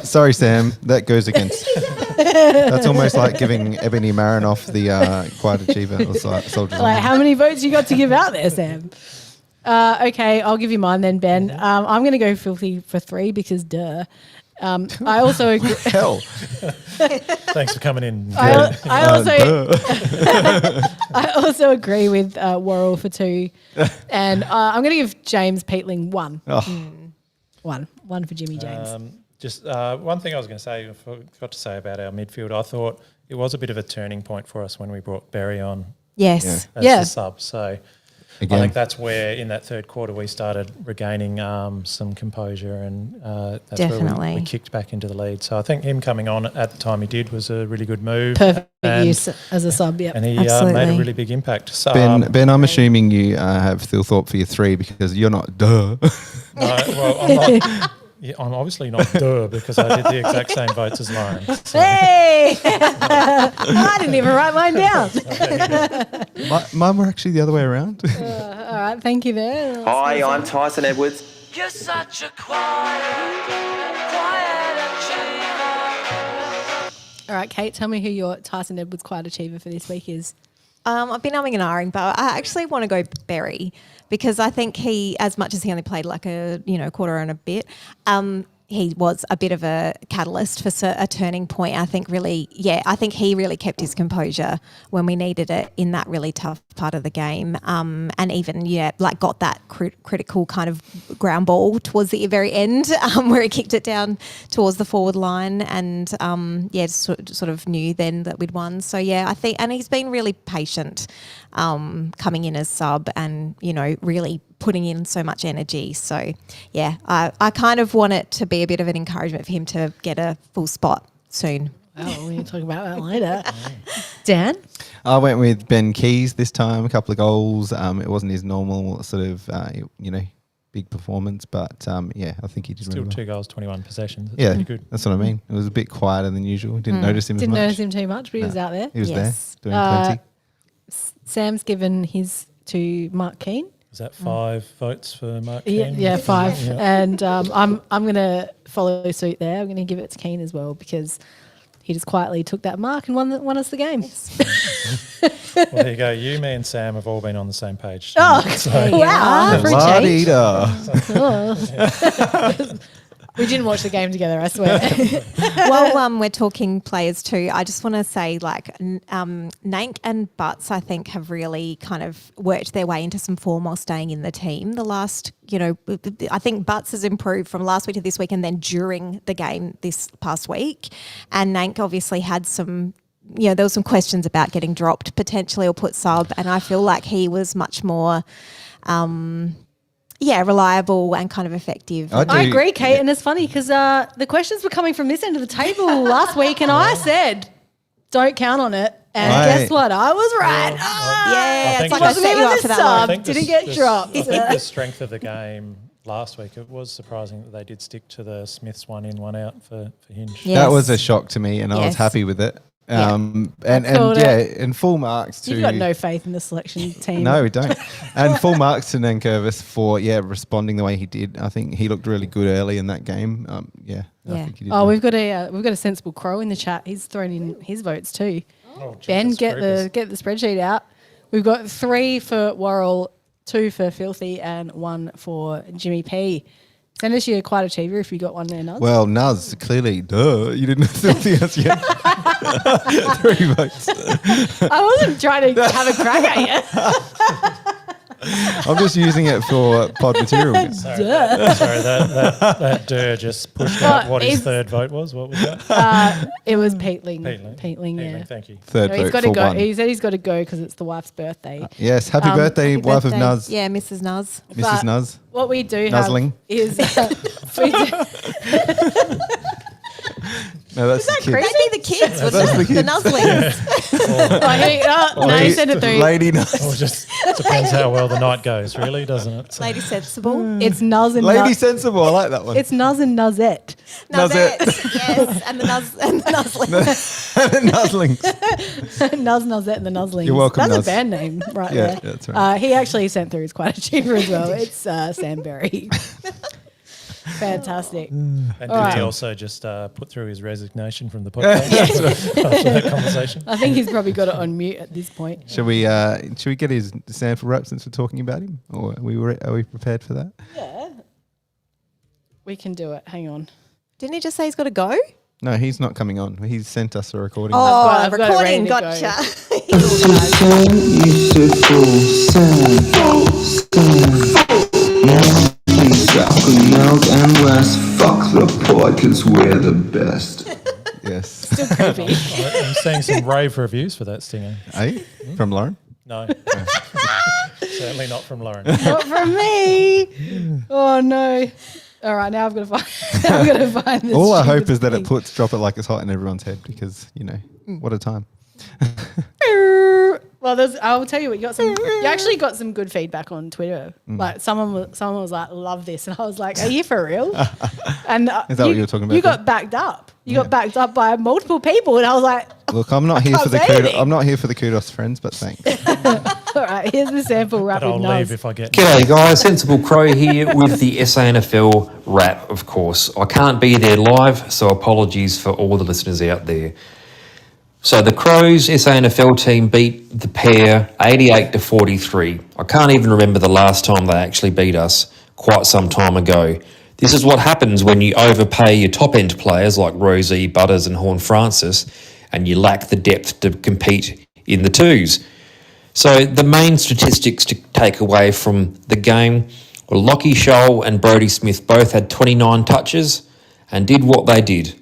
Sorry, Sam. That goes against. That's almost like giving Ebony Marinoff the Quiet Achiever or Soldiers. Like, how many votes you got to give out there, Sam? Okay, I'll give you mine then, Ben. I'm going to go Filthy for 3 because duh. I also agree. Hell. Thanks for coming in. I also agree with Worrell for 2. And I'm going to give James Peatling 1. Oh. 1 for Jimmy James. Just one thing I was going to say, I forgot to say about our midfield. I thought it was a bit of a turning point for us when we brought Berry on Yes. as the sub. So Again. I think that's where in that third quarter we started regaining some composure and that's Definitely. where we kicked back into the lead. So I think him coming on at the time he did was a really good move. Perfect use as a sub, And he made Absolutely. a really big impact. So, Ben, I'm assuming you have Thilthorpe for your 3 because you're not duh. no, well, I'm not. Yeah, I'm obviously not duh because I did the exact same votes as Lauren. So. Hey! I didn't even write mine down. Mine were actually the other way around. All right, thank you there. Hi, I'm Tyson Edwards. You're such a quiet achiever. All right, Kate, tell me who your Tyson Edwards Quiet Achiever for this week is. I've been umming and ahhing, but I actually want to go Berry because I think he, as much as he only played like a quarter and a bit, he was a bit of a catalyst for a turning point. I think he really kept his composure when we needed it in that really tough part of the game. And even, got that critical kind of ground ball towards the very end where he kicked it down towards the forward line and, sort of knew then that we'd won. So, I think, and he's been really patient coming in as sub and, really putting in so much energy. So, I kind of want it to be a bit of an encouragement for him to get a full spot soon. Oh, we're going to talk about that later. Dan? I went with Ben Keys this time, a couple of goals. It wasn't his normal sort of, big performance, but I think he did Still really well. 2 goals, 21 possessions. That's pretty good. That's what I mean. It was a bit quieter than usual. Didn't notice him as much. Didn't notice him too much, but he was out there. He was Yes. there doing plenty. Sam's given his to Mark Keane. Was that 5 votes for Mark Keane? Yeah, 5. Yeah. And I'm going to follow suit there. I'm going to give it to Keane as well because he just quietly took that mark and won us the game. Well, there you go. You, me, and Sam have all been on the same page. Oh, So- wow. For a change. La-dee-da. We didn't watch the game together, I swear. While we're talking players too, I just want to say Nank and Butts, I think, have really kind of worked their way into some form while staying in the team. The last, I think Butts has improved from last week to this week and then during the game this past week. And Nank obviously had some, there was some questions about getting dropped potentially or put sub. And I feel like he was much more reliable and kind of effective. I agree, Kate, and it's funny because the questions were coming from this end of the table last week, and I said, "Don't count on it." And guess what? I was right. Yeah, it's like I wasn't set you even up the for that sub. one. Didn't get dropped. I think the strength of the game last week, it was surprising that they did stick to the Smiths 1 in, 1 out for Hinge. Yes. That was a shock to me, and I was Yes. happy with it. Yeah. And full marks to. You've got no faith in the selection team. No, we don't. And full marks to Nankervis for responding the way he did. I think he looked really good early in that game. I think he did. Oh, well. we've got a sensible crow in the chat. He's thrown in his votes too. Oh, Ben, Jesus get creepers. the spreadsheet out. We've got 3 for Worrell, 2 for Filthy, and 1 for Jimmy P. Send us your quiet achiever if you got one there, Nuz. Well, Nuz, clearly, you didn't have something else yet. 3 votes. I wasn't trying to have a crack at you. I'm just using it for pod material. Sorry, that Durr just pushed out what his he's- third vote was. What was that? It was Peatling. Peatling. Peatling, yeah. Thank you. Third No, he's vote got for to go. 1. He said he's got to go because it's the wife's birthday. Yes, happy birthday, happy wife birthday. of Nuz, Yeah, Mrs. Nuz. Mrs. But Nuz. What we do Nuzzling. have is No, that's the kids. Maybe the kids, That's wasn't the it? The kids. nuzzlings. no, he sent it through. Lady Nuz. Well, just depends how well the night goes, really, doesn't it? So, Lady sensible. It's Nuz and Lady Nuz. sensible. I like that one. It's Nuz and Nuzette. Nuzette. Yes, and the nuzzlings. Nuzzlings. Nuz, Nuzette, and the Nuzzlings. You're welcome, That's Nuz. a band name right Yeah, there. that's right. He actually sent through his quiet achiever as well. It's Sam Berry. Fantastic. and did right. he also just put through his resignation from the podcast after that conversation? I think he's probably got it on mute at this point. Should we get his SANFL WRAP since we're talking about him, or are we prepared for that? Yeah. We can do it. Hang on. Didn't he just say he's got to go? No, he's not coming on. He's sent us a recording. I've got it recording. ready to go. Gotcha. Milk and West, fuck the pod, cause we're the best. Yes. Still creepy. I'm seeing some rave reviews for that stinger. Hey, from Lauren. No, certainly not from Lauren. Not from me. Oh no. All right, now I've got to find. I'm going to find this. All I hope stupid is that thing. it puts drop it like it's hot in everyone's head because what a time. Well, I'll tell you what. You actually got some good feedback on Twitter. Like someone was like, "Love this," and I was like, "Are you for real?" And Is that what you were talking about You then? got backed up. You got backed up by multiple people, and I was like, Look, I'm not here can't for the say kudos. anything. I'm not here for the kudos, friends, but thanks. "All right, here's the sample wrap But I'll with leave Nuz." if I get. G'day guys, Sensible Crow here with the SANFL WRAP, of course. I can't be there live, so apologies for all the listeners out there. So the Crows SANFL team beat the pair 88-43. I can't even remember the last time they actually beat us, quite some time ago. This is what happens when you overpay your top-end players like Rosie, Butters and Horn Francis, and you lack the depth to compete in the twos. So the main statistics to take away from the game were Lockie Scholl and Brodie Smith both had 29 touches and did what they did.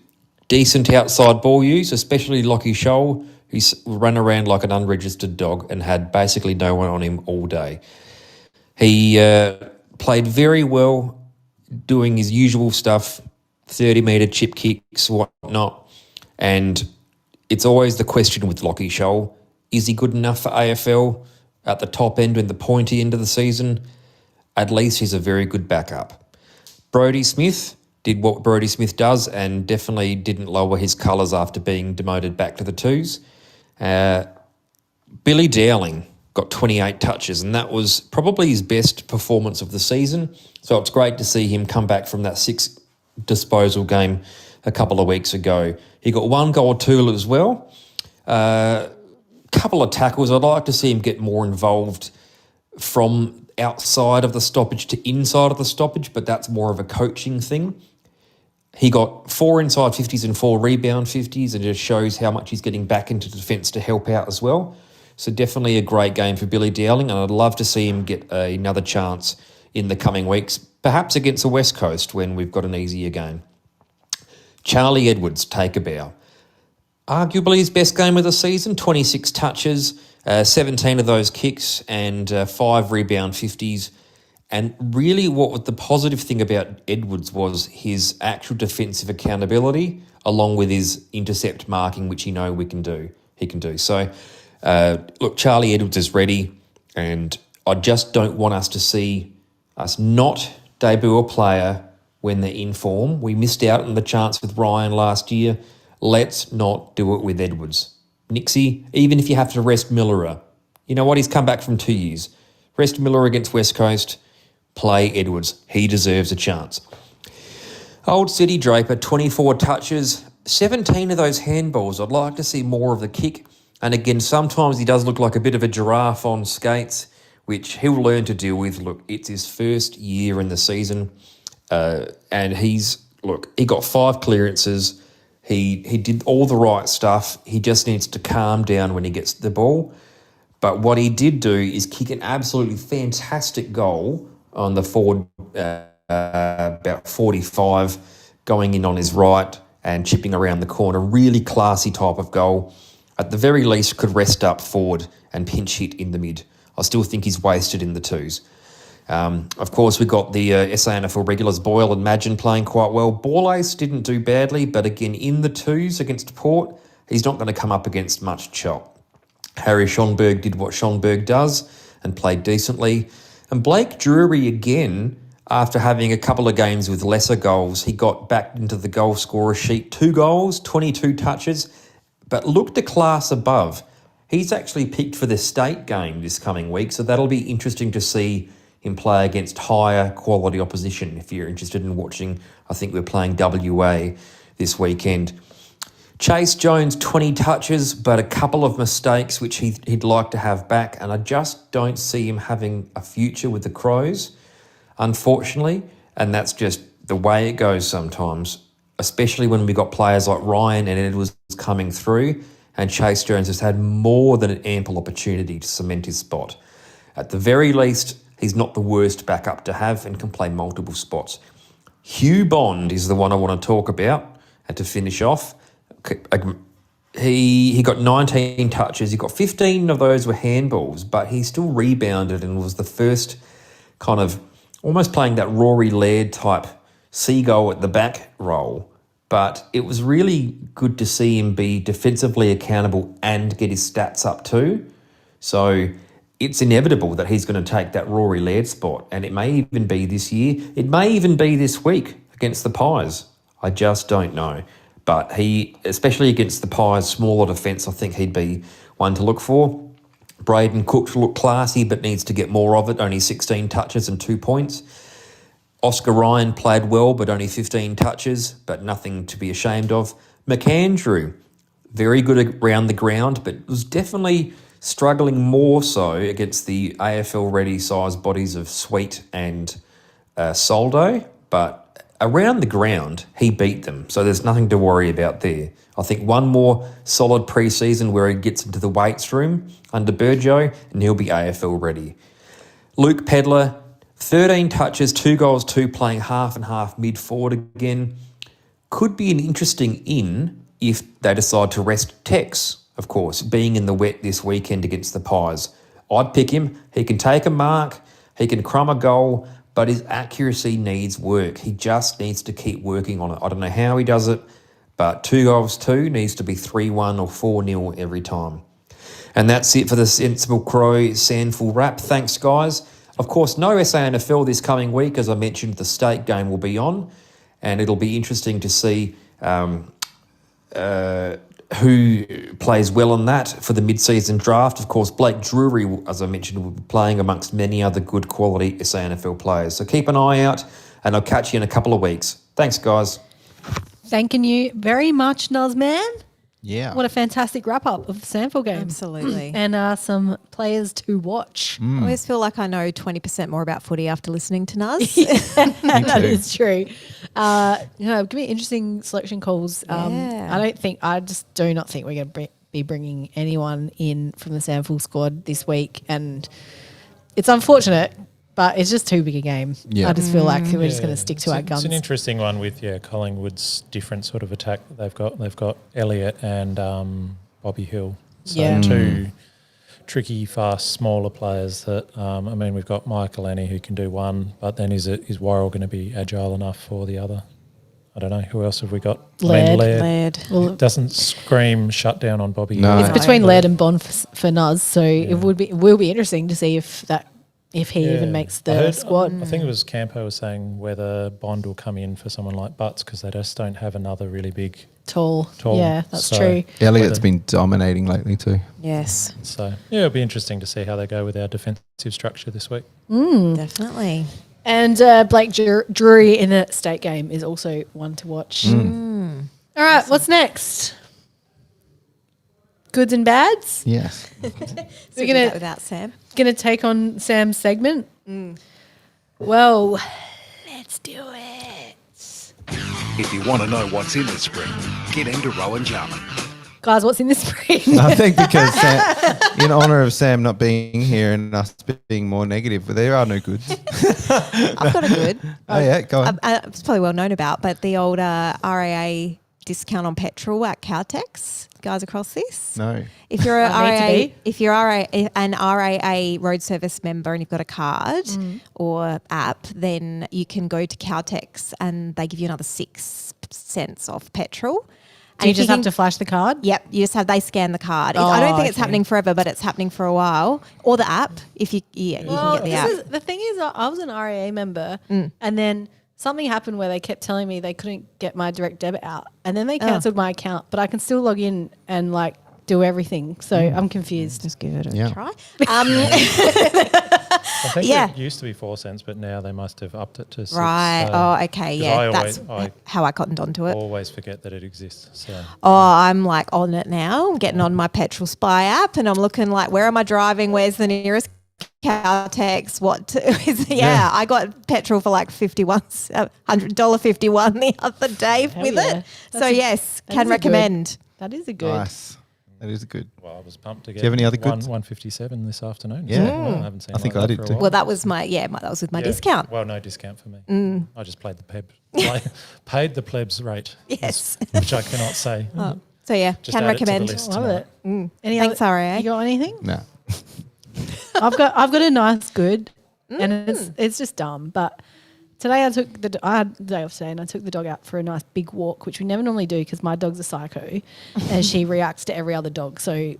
Decent outside ball use, especially Lockie Scholl, who ran around like an unregistered dog and had basically no one on him all day. He played very well, doing his usual stuff, 30-metre chip kicks, whatnot. And it's always the question with Lockie Scholl, is he good enough for AFL at the top end and the pointy end of the season? At least he's a very good backup. Brodie Smith did what Brodie Smith does and definitely didn't lower his colours after being demoted back to the twos. Billy Dowling got 28 touches, and that was probably his best performance of the season. So it's great to see him come back from that 6 disposal game a couple of weeks ago. He got 1 goal too as well. Couple of tackles. I'd like to see him get more involved from outside of the stoppage to inside of the stoppage, but that's more of a coaching thing. He got 4 inside 50s and 4 rebound 50s, and it just shows how much he's getting back into defence to help out as well. So definitely a great game for Billy Dowling, and I'd love to see him get another chance in the coming weeks, perhaps against the West Coast when we've got an easier game. Charlie Edwards, take a bow. Arguably his best game of the season, 26 touches, 17 of those kicks and 5 rebound 50s. And really what the positive thing about Edwards was his actual defensive accountability along with his intercept marking, which he can do. So, look, Charlie Edwards is ready, and I just don't want us to see us not debut a player when they're in form. We missed out on the chance with Ryan last year. Let's not do it with Edwards. Nixie, even if you have to rest Miller, you know what? He's come back from 2 years. Rest Miller against West Coast. Play Edwards. He deserves a chance. Old City Draper, 24 touches, 17 of those handballs. I'd like to see more of the kick. And again, sometimes he does look like a bit of a giraffe on skates, which he'll learn to deal with. Look, it's his first year in the season. And he got 5 clearances. He did all the right stuff. He just needs to calm down when he gets the ball. But what he did do is kick an absolutely fantastic goal on the forward, about 45, going in on his right and chipping around the corner. Really classy type of goal. At the very least, could rest up forward and pinch hit in the mid. I still think he's wasted in the twos. Of course, we got the SANFL regulars, Boyle and Madgen, playing quite well. Ball Ace didn't do badly, but again, in the twos against Port, he's not going to come up against much chop. Harry Schonberg did what Schonberg does and played decently. And Blake Drury, again, after having a couple of games with lesser goals, he got back into the goal scorer sheet. 2 goals, 22 touches, but looked a class above. He's actually picked for the state game this coming week, so that'll be interesting to see him play against higher quality opposition. If you're interested in watching, I think we're playing WA this weekend. Chase Jones, 20 touches, but a couple of mistakes which he'd like to have back, and I just don't see him having a future with the Crows, unfortunately, and that's just the way it goes sometimes, especially when we got players like Ryan and Edwards coming through, and Chase Jones has had more than an ample opportunity to cement his spot. At the very least, he's not the worst backup to have and can play multiple spots. Hugh Bond is the one I want to talk about, and to finish off, he got 19 touches. He got 15 of those were handballs, but he still rebounded and was the first kind of almost playing that Rory Laird type seagull at the back role. But it was really good to see him be defensively accountable and get his stats up too. So it's inevitable that he's going to take that Rory Laird spot, and it may even be this year. It may even be this week against the Pies. I just don't know. But he, especially against the Pies' smaller defence, I think he'd be one to look for. Braden Cook looked classy but needs to get more of it, only 16 touches and 2 points. Oscar Ryan played well but only 15 touches, but nothing to be ashamed of. McAndrew, very good around the ground, but was definitely struggling more so against the AFL ready size bodies of Sweet and Soldo, but around the ground, he beat them. So there's nothing to worry about there. I think one more solid pre-season where he gets into the weights room under Burjo and he'll be AFL ready. Luke Pedler, 13 touches, 2 goals, 2 playing half and half mid-forward again. Could be an interesting in if they decide to rest Tex, of course, being in the wet this weekend against the Pies. I'd pick him. He can take a mark, he can crumb a goal, but his accuracy needs work. He just needs to keep working on it. I don't know how he does it, but 2 goals, 2 needs to be 3-1 or 4-0 every time. And that's it for the Sensible Crow SANFL wrap. Thanks, guys. Of course, no SANFL this coming week. As I mentioned, the state game will be on, and it'll be interesting to see who plays well on that for the mid-season draft. Of course, Blake Drury, as I mentioned, will be playing amongst many other good quality SANFL players. So keep an eye out, and I'll catch you in a couple of weeks. Thanks, guys. Thanking you very much, Nuzman. Yeah. What a fantastic wrap-up of the SANFL game. Absolutely. And some players to watch. I always feel like I know 20% more about footy after listening to Nuz. That is true. Give me interesting selection calls. I just do not think we're going to be bringing anyone in from the SANFL squad this week. And it's unfortunate, but it's just too big a game. Yeah. I just feel like we're just going to stick to our guns. It's an interesting one with Collingwood's different sort of attack that they've got. They've got Elliott and Bobby Hill. So two tricky, fast, smaller players that we've got Michael Annie who can do one, but then is Worrell going to be agile enough for the other? I don't know. Who else have we got? Laird. It doesn't scream shut down on Bobby No. Hill. It's between Laird and Bond for Nuz, so it will be interesting to see if he even makes the squad. I think it was Campo was saying whether Bond will come in for someone like Butts because they just don't have another really big Tall. tall. Yeah, that's So- true. Elliott's been dominating lately too. Yes, So it'll be interesting to see how they go with our defensive structure this week. definitely. And Blake Drury in the state game is also one to watch. All right, what's next? Goods and bads? Yes. So We're do that gonna without Sam. take on Sam's segment. Well, let's do it. If you want to know what's in the spring, get into Rowan Jarman. Guys, what's in the spring? I think because in honour of Sam not being here and us being more negative, but there are no goods. I've got a good. Oh yeah, go on. It's probably well known about, but the old RAA discount on petrol at Caltex. Guys across this? No. If you're I need to an RAA road service member and you've got a card or app, then you can go to Caltex and they give you another 6 cents off petrol. Do you just have to flash the card? Yep, they scan the card. I don't think it's okay. happening forever, but it's happening for a while. Or the app, if you can get the app. The thing is, I was an RAA member and then something happened where they kept telling me they couldn't get my direct debit out and then they cancelled my account, but I can still log in and do everything. So I'm confused. Just give it a Yeah. try. I think Yeah. it used to be 4 cents, but now they must have upped it to 6. Right. So- Okay. 'cause Yeah. I That's how I cottoned onto it. always forget that it exists. So I'm on it now. I'm getting on my Petrol Spy app and I'm looking where am I driving? Where's the nearest Caltex? I got petrol for $100.51 the other day Hell with yeah. it. So yes, that can is a recommend. That is a good. Nice. That is good. I was pumped to get. you have any other goods? 157 this afternoon. Yeah. Well, I haven't seen. I think like I that did for a too. while. Well, that was that was with my discount. Well, no discount for me. I just played the paid the plebs rate. Yes. which I cannot say. So yeah, Just can add it to the recommend. list Love tonight. it. Any Thanks, other, RAA. You got anything? No. I've got a nice good, and it's just dumb. But today I had the day off today, and I took the dog out for a nice big walk, which we never normally do because my dog's a psycho, and she reacts to every other dog. So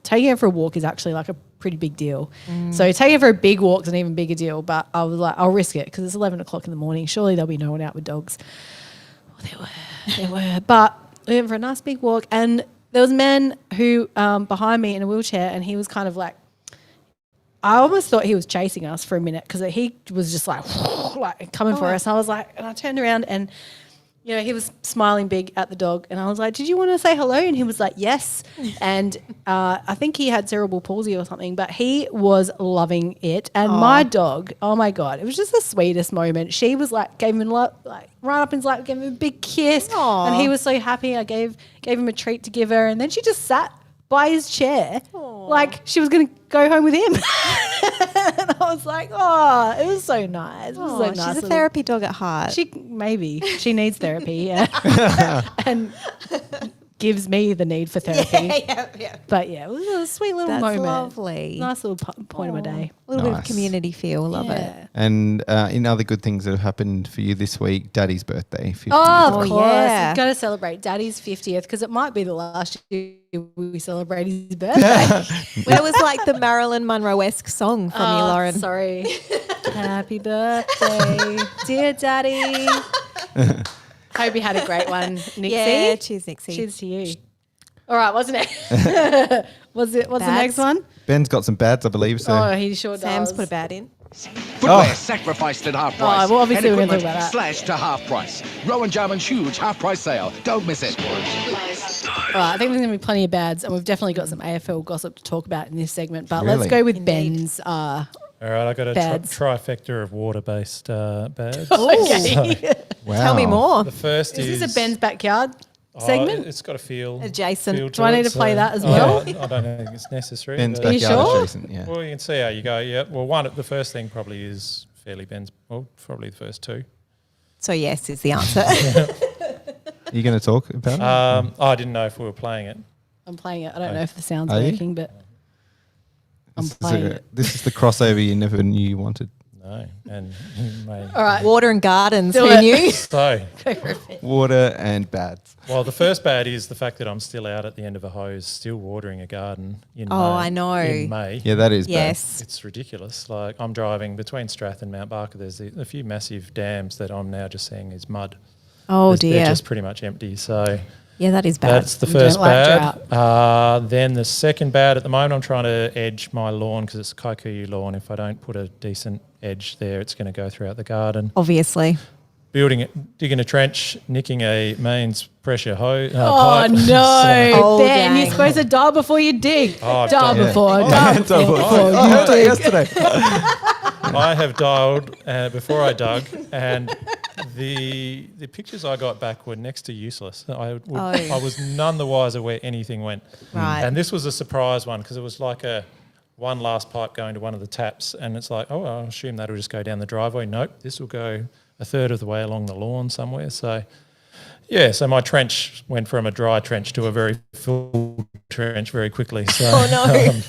taking her for a walk is actually a pretty big deal. So taking her for a big walk is an even bigger deal. But I was like, I'll risk it because it's 11 o'clock in the morning. Surely there'll be no one out with dogs. Well, there were. But we went for a nice big walk, and there was a man who behind me in a wheelchair, and he was kind of I almost thought he was chasing us for a minute because he was just coming for us. I was and I turned around and you know, he was smiling big at the dog, and I was like, "Did you want to say hello?" And he was like, "Yes." And I think he had cerebral palsy or something, but he was loving it. And my dog, oh my god, it was just the sweetest moment. She was like, gave him right up in his lap, gave him a big kiss, and he was so happy. I gave him a treat to give her, and then she just sat by his chair, like she was going to go home with him. And I was like, oh, it was so nice. It was so nice. She's a therapy dog at heart. She needs therapy, yeah. And gives me the need for therapy. Yeah. But yeah, it was a sweet little That's moment. lovely. Nice little point of my day. A little bit of Nice. community feel. Love it. Yeah. And in other good things that have happened for you this week, Daddy's birthday. 50 Oh, of Oh, course. yeah. You've got to celebrate Daddy's 50th because it might be the last year we celebrate his birthday. It was like the Marilyn Monroe-esque song from you, Lauren. Sorry. Happy birthday, dear Daddy. Hope you had a great one, Nixie. Yeah, cheers, Nixie. Cheers to you. All right, what's next? What's the Bads? next one? Ben's got some bads, I believe. So Oh, he sure Sam's does. put a bad in. Footwear sacrificed at half price. well, obviously and we're gonna talk equipment about that. slashed to half price. Rowan Jarman's huge half price sale. Don't miss it. All right, I think there's going to be plenty of bads, and we've definitely got some AFL gossip to talk about in this segment. But Really? let's go with Indeed. Ben's. All right, I got a Bads. trifecta of water-based bads. Okay. wow. Tell me more. The first Is is this a Ben's backyard segment? It's got a feel. Adjacent. feel Do I need it, to play so- that as well? I don't think it's necessary. Ben's but- you backyard sure? adjacent, yeah. Well, you can see how you go. Yeah. Well, the first thing probably is fairly Ben's. Well, probably the first two. So yes is the answer. Are you going to talk about it? I didn't know if we were playing it. I'm playing it. I don't know if the sound's Are you? working, but I'm This is playing a- it. This is the crossover you never knew you wanted. No, and All right. Water and gardens. Do Who it. knew? So, Water and bads. well, the first bad is the fact that I'm still out at the end of a hose, still watering a garden in May. Oh, I know. In May. Yeah, that is Yes. It's ridiculous. Like I'm driving between Strath and Mount Barker. There's a few massive dams that I'm now just seeing is mud. Oh They're dear. just pretty much empty. So Yeah, that is bad. that's the You first don't like bad. Then the second bad at the moment, I'm trying to edge my lawn because it's a Kikuyu lawn. If I don't put a decent edge there, it's going to go throughout the garden. Obviously. Digging a trench, nicking a mains pressure hose. Oh, pipe. no. Oh, Ben, you're dang. supposed to dive before you dig. Oh, I've dive done- before. Oh, Dive it's over. before I you heard that dig. yesterday. I have dialed before I dug, and the pictures I got back were next to useless. I was none the wiser where anything went. Right. And this was a surprise one because it was like one last pipe going to one of the taps, and it's like, oh, I'll assume that'll just go down the driveway. Nope, this will go a third of the way along the lawn somewhere. So, yeah, so my trench went from a dry trench to a very full trench very quickly. So, Oh no.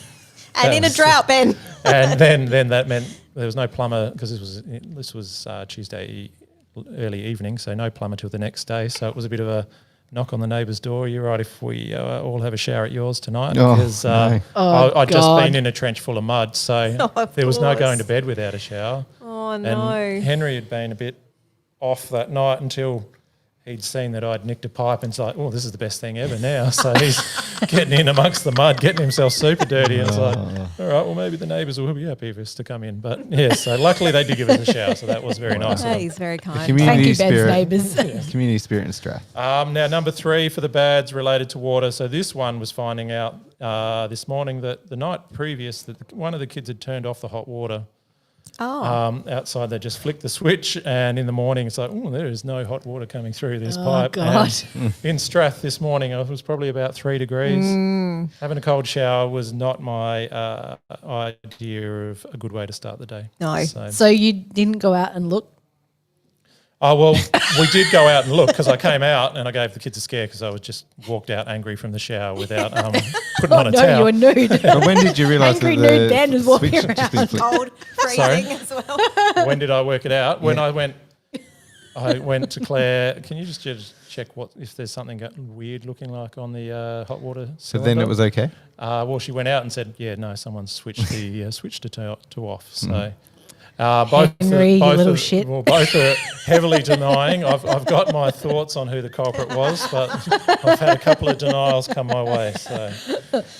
And in a drought, Ben. and then that meant there was no plumber because this was Tuesday early evening, so no plumber till the next day. So it was a bit of a knock on the neighbour's door. You're right if we all have a shower at yours tonight Oh, because no. I'd just God. been in a trench full of mud, so Of there was no course. going to bed without a shower. Oh And no. Henry had been a bit off that night until he'd seen that I'd nicked a pipe and it's like, oh, this is the best thing ever now. So he's getting in amongst the mud, getting himself super dirty. And it's like, all right, well, maybe the neighbours will be happy for us to come in. But yeah, so luckily they did give us a shower. So that was very nice of That them. is very kind. Thank Community you, Ben's spirit. neighbours. Community spirit in Strath. Now, number 3 for the bads related to water. So this one was finding out this morning that the night previous that one of the kids had turned off the hot water. Oh. Outside, they just flicked the switch, and in the morning, it's like, oh, there is no hot water coming through this Oh, pipe. God. And in Strath this morning, it was probably about 3 degrees. Having a cold shower was not my idea of a good way to start the day. No. So you didn't go out and look? Oh, well, we did go out and look because I came out and I gave the kids a scare because I was just walked out angry from the shower without putting on a No, towel. you were nude. But when did you realise that Angry the nude Ben was walking switch had just been around. flicked? Cold, freezing as well. When did I work it out? When I went to Claire. Can you just check if there's something weird looking like on the hot water So cylinder? then it was okay? Well, she went out and said, yeah, no, someone switched the switch to off. So both Henry, you both little are, shit. Well, both are heavily denying. I've got my thoughts on who the culprit was, but I've had a couple of denials come my way. So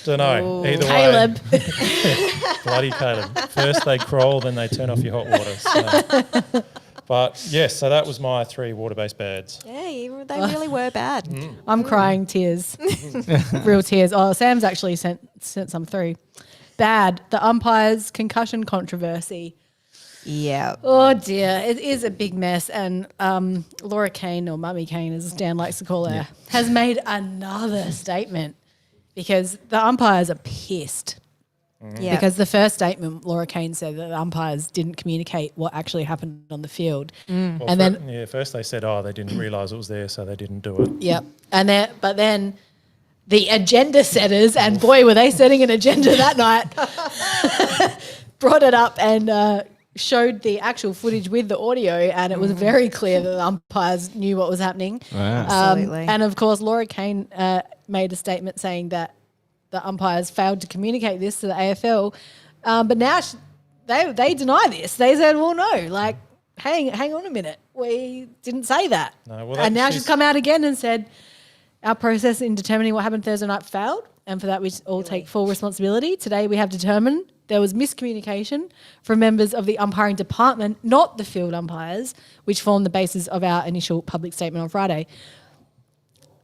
don't know. Either Caleb. way, bloody Caleb. First they crawl, then they turn off your hot water. So. But yes, so that was my 3 water-based bads. Yeah, they really were bad. I'm crying tears, real tears. Oh, Sam's actually sent some through. Bad. The umpires' concussion controversy. Yeah. Oh dear, it is a big mess. And Laura Kane, or Mummy Kane, as Dan likes to call her, has made another statement because the umpires are pissed. Yeah. Because the first statement, Laura Kane said that the umpires didn't communicate what actually happened on the field. Well, And then first they said, they didn't realise it was there, so they didn't do it. Yep. But then the agenda setters, and boy, were they setting an agenda that night, brought it up and showed the actual footage with the audio, and it was very clear that the umpires knew what was happening. Wow. Absolutely. And of course, Laura Kane made a statement saying that the umpires failed to communicate this to the AFL. But now they deny this. They said, well, no, like, hang on a minute. We didn't say that. No, well, and now she's come out again and said, our process in determining what happened Thursday night failed, and for that we all take full responsibility. Today we have determined there was miscommunication from members of the umpiring department, not the field umpires, which formed the basis of our initial public statement on Friday.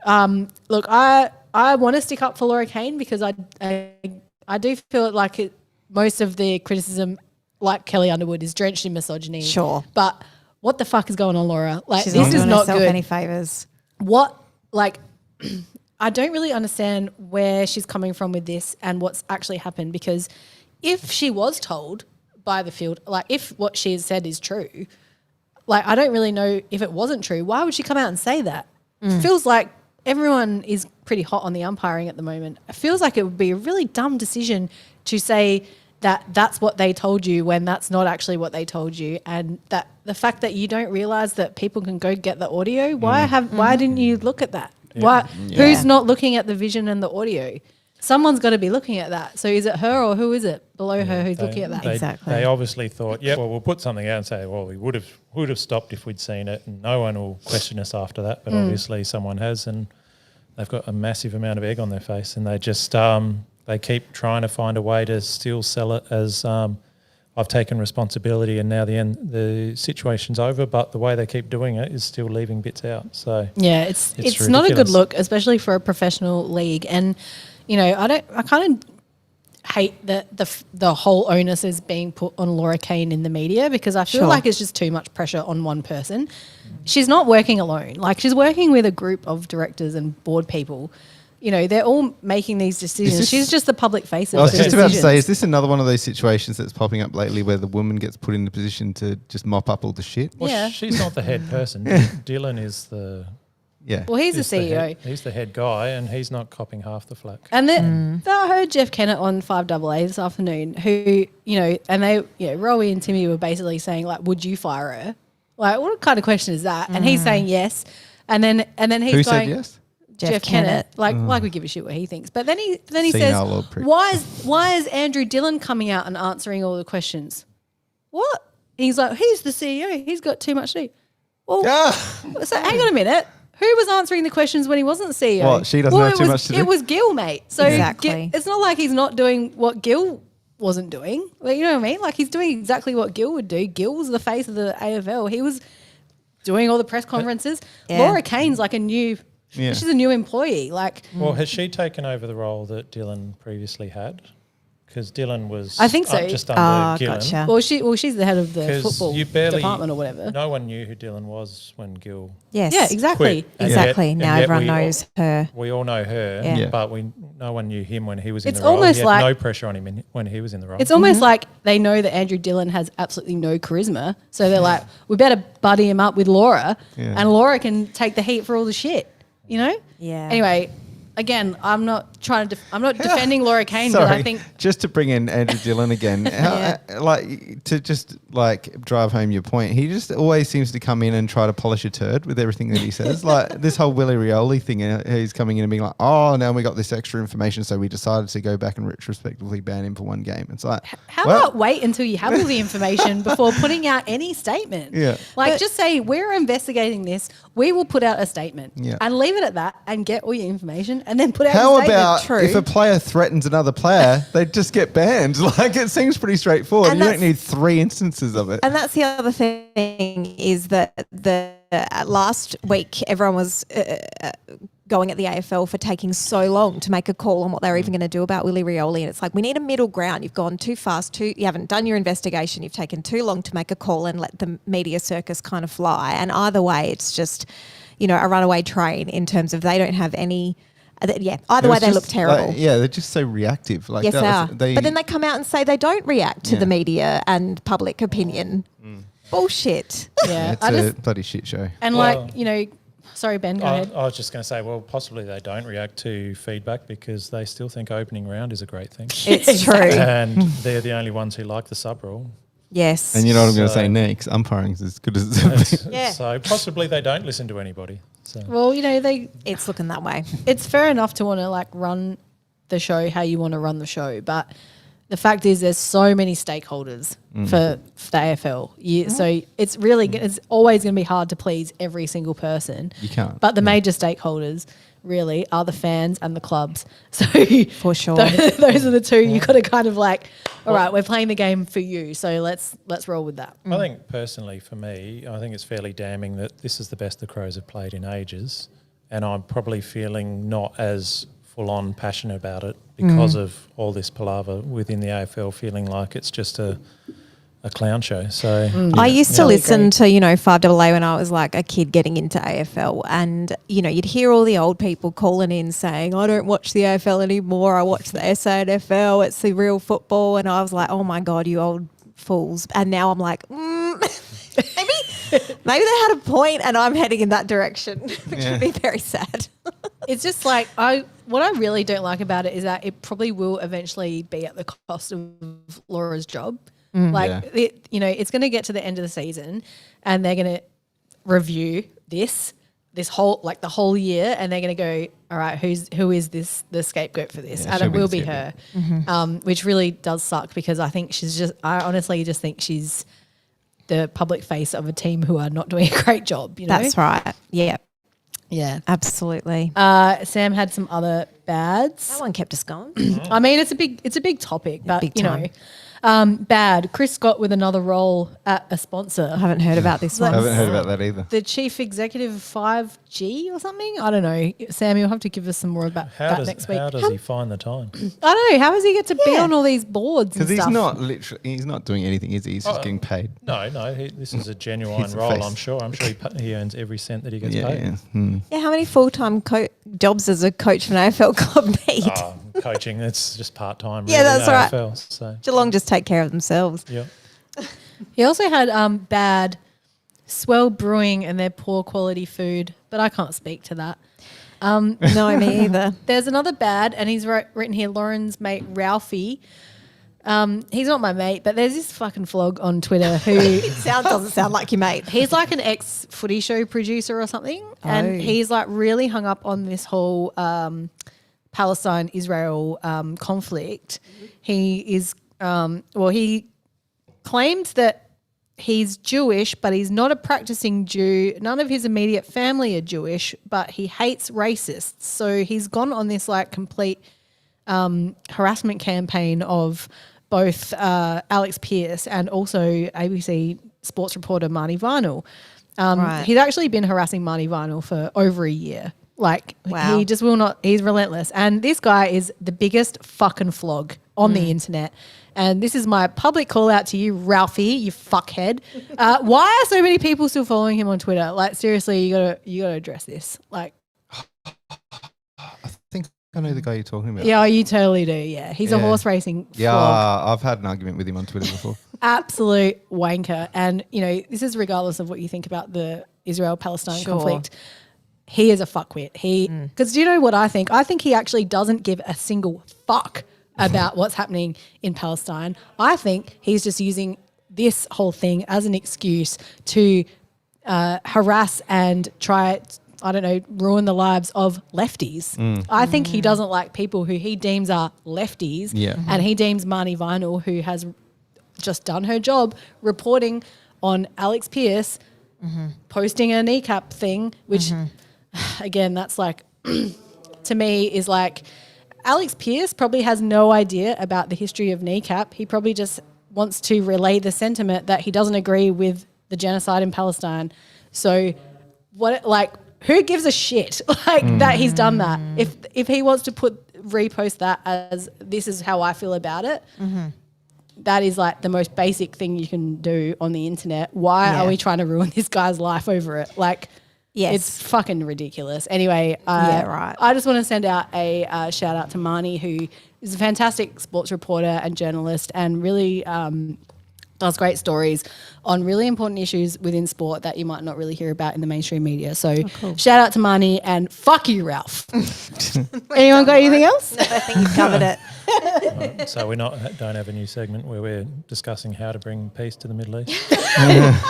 Look, I want to stick up for Laura Kane because I do feel like most of the criticism, like Kelly Underwood, is drenched in misogyny. Sure. But what the fuck is going on, Laura? Like, She's this not is doing not herself good. any favours. I don't really understand where she's coming from with this and what's actually happened, because if she was told by the field, like if what she has said is true, like I don't really know if it wasn't true. Why would she come out and say that? It feels like everyone is pretty hot on the umpiring at the moment. It feels like it would be a really dumb decision to say that that's what they told you when that's not actually what they told you, and that the fact that you don't realise that people can go get the audio. Why didn't you look at that? Who's not looking at the vision and the audio? Someone's got to be looking at that. So is it her, or who is it below her who's looking at that? Exactly. They obviously thought, we'll put something out and say, well, we would have stopped if we'd seen it, and no one will question us after that. But obviously someone has, and they've got a massive amount of egg on their face, and they just they keep trying to find a way to still sell it as I've taken responsibility and now the situation's over, but the way they keep doing it is still leaving bits out. So yeah, it's not a good ridiculous. look, especially for a professional league. And you know, I kind of hate that the whole onus is being put on Laura Kane in the media, because I feel like it's just too much pressure on one person. She's not working alone. Like, she's working with a group of directors and board people. You know, they're all making these decisions. She's just the public face of I was the just about to decisions. say, is this another one of those situations that's popping up lately where the woman gets put in the position to just mop up all the shit? Well, Yeah. she's not the head person. Dylan is the Yeah. Well, he's the is the CEO. head- he's the head guy, and he's not copping half the flack. And then I heard Jeff Kennett on 5AA this afternoon, who, you know, and they, you know, Rowie and Timmy were basically saying, like, would you fire her? Like, what kind of question is that? And he's saying yes. And then he's Who going, said yes? Jeff Kennett. Like we give a shit what he thinks. But then he says, Senile old prick. why is Andrew Dillon coming out and answering all the questions? What? He's like, he's the CEO. He's got too much to do. Well, so hang on a minute. Who was answering the questions when he wasn't CEO? What, she doesn't have too much to do? It was Gil, mate. So Exactly. It's not like he's not doing what Gil wasn't doing. Like, you know what I mean? Like, he's doing exactly what Gil would do. Gil was the face of the AFL. He was doing all the press conferences. Yeah. Laura Kane's like she's a new employee. Like, Well, has she taken over the role that Dylan previously had? Because Dylan was I think so. just under Gillen. Gotcha. well, she's the head of the 'Cause football you barely- department or whatever. No one knew who Dylan was when Gil Yes. Yeah, exactly. quit. And Exactly. yet- Now and yet everyone we all- knows her. We all know her, Yeah. Yeah. but no one knew him when he was in It's the role. almost He had like- no pressure on him when he was in the role. It's almost like they know that Andrew Dillon has absolutely no charisma. So they're like, we better buddy him up with Laura, Yeah. and Laura can take the heat for all the shit, you know? Yeah. Anyway, again, I'm not trying to I'm not defending Laura Kane, but Sorry, I think just to bring in Andrew Dillon again, like to just like drive home your point, he just always seems to come in and try to polish a turd with everything that he says. Like this whole Willie Rioli thing, he's coming in and being like, "Oh, now we got this extra information, so we decided to go back and retrospectively ban him for one game." It's like, how well, about wait until you have all the information before putting out any statement? Yeah. Like, just say, we're investigating this. We will put out a statement. Yeah. And leave it at that and get all your information and then put out How a statement. about True. if a player threatens another player, they just get banned? Like it seems pretty straightforward. And You don't that's- need 3 instances nuances of it. And that's the other thing is that last week everyone was going at the AFL for taking so long to make a call on what they were even going to do about Willie Rioli. And it's like, we need a middle ground. You've gone too fast. You haven't done your investigation. You've taken too long to make a call and let the media circus kind of fly. And either way, it's just, a runaway train in terms of they don't have any... either way they look terrible. They're just so reactive. Yes, they are. But then they come out and say they don't react to the media and public opinion. Bullshit. Yeah, it's a bloody shit show. And sorry, Ben, go ahead. I was just going to say, well, possibly they don't react to feedback because they still think opening round is a great thing. It's true. And they're the only ones who like the sub rule. Yes. And you know what I'm going to say next? Umpiring's as good as it's ever been. So possibly they don't listen to anybody. So. Well, it's looking that way. It's fair enough to want to run the show how you want to run the show, but the fact is there's so many stakeholders for the AFL. So it's really it's always going to be hard to please every single person. You can't. But the major stakeholders really are the fans and the clubs. So for sure, those are the two. You got to kind of all right, we're playing the game for you, so let's roll with that. I think personally, for me, I think it's fairly damning that this is the best the Crows have played in ages, and I'm probably feeling not as full-on passionate about it because of all this palaver within the AFL, feeling like it's just a clown show. So I used to listen to 5AA when I was like a kid getting into AFL, and you'd hear all the old people calling in saying, I don't watch the AFL anymore, I watch the SANFL, it's the real football. And I was like, oh my God, you old fools. And now I'm like, maybe they had a point and I'm heading in that direction, which would be very sad. It's just what I really don't like about it is that it probably will eventually be at the cost of Laura's job. It's going to get to the end of the season and they're going to review this whole the whole year, and they're going to go, all right, who is the scapegoat for this? And it will be her, which really does suck because I think I honestly just think she's the public face of a team who are not doing a great job. That's right. Yeah. Yeah, absolutely. Sam had some other bads. That one kept us going. I mean, it's a big topic, but big time. Bad. Chris Scott with another role at a sponsor. I haven't heard about this one. I haven't heard about that either. The chief executive of 5G or something. I don't know. Sam, you'll have to give us some more about that next week. How does he find the time? I don't know. How does he get to be on all these boards? Because he's not doing anything, is he? He's just getting paid. No. This is a genuine role. I'm sure he earns every cent that he gets paid. Yeah. How many full-time jobs does a coach for an AFL club need? Coaching, it's just part-time. Yeah, that's right. AFL, so. Geelong just take care of themselves. Yeah. He also had bad Swell Brewing and their poor quality food, but I can't speak to that. No, me either. There's another bad, and he's written here, Lauren's mate Ralphie. He's not my mate, but there's this fucking flog on Twitter who doesn't sound like your mate. He's like an ex-footy show producer or something, and he's really hung up on this whole Palestine-Israel conflict. He is he claimed that he's Jewish, but he's not a practicing Jew. None of his immediate family are Jewish, but he hates racists. So he's gone on this complete harassment campaign of both Alex Pearce and also ABC sports reporter Marnie Vinal. He's actually been harassing Marnie Vinal for over a year. He just will not, he's relentless. And this guy is the biggest fucking flog on the internet. And this is my public call out to you, Ralphie, you fuckhead. Why are so many people still following him on Twitter? Seriously, you gotta address this. I think I know the guy you're talking about. Yeah, you totally do. Yeah, he's a horse racing flog. Yeah, I've had an argument with him on Twitter before. Absolute wanker. And, this is regardless of what you think about the Israel-Palestine conflict. He is a fuckwit. Because do you know what I think? I think he actually doesn't give a single fuck about what's happening in Palestine. I think he's just using this whole thing as an excuse to harass and try, ruin the lives of lefties. I think he doesn't like people who he deems are lefties. Yeah. And he deems Marnie Vinal, who has just done her job reporting on Alex Pearce posting a kneecap thing, which again, that's to me is Alex Pearce probably has no idea about the history of kneecap. He probably just wants to relay the sentiment that he doesn't agree with the genocide in Palestine. So who gives a shit that he's done that? If he wants to repost that as this is how I feel about it, that is like the most basic thing you can do on the internet. Why are we trying to ruin this guy's life over it? Like, it's fucking ridiculous. Anyway, right. I just want to send out a shout out to Marnie, who is a fantastic sports reporter and journalist and really does great stories on really important issues within sport that you might not really hear about in the mainstream media. So shout out to Marnie and fuck you, Ralph. Anyone got anything else? No, I think you've covered it. So we don't have a new segment where we're discussing how to bring peace to the Middle East?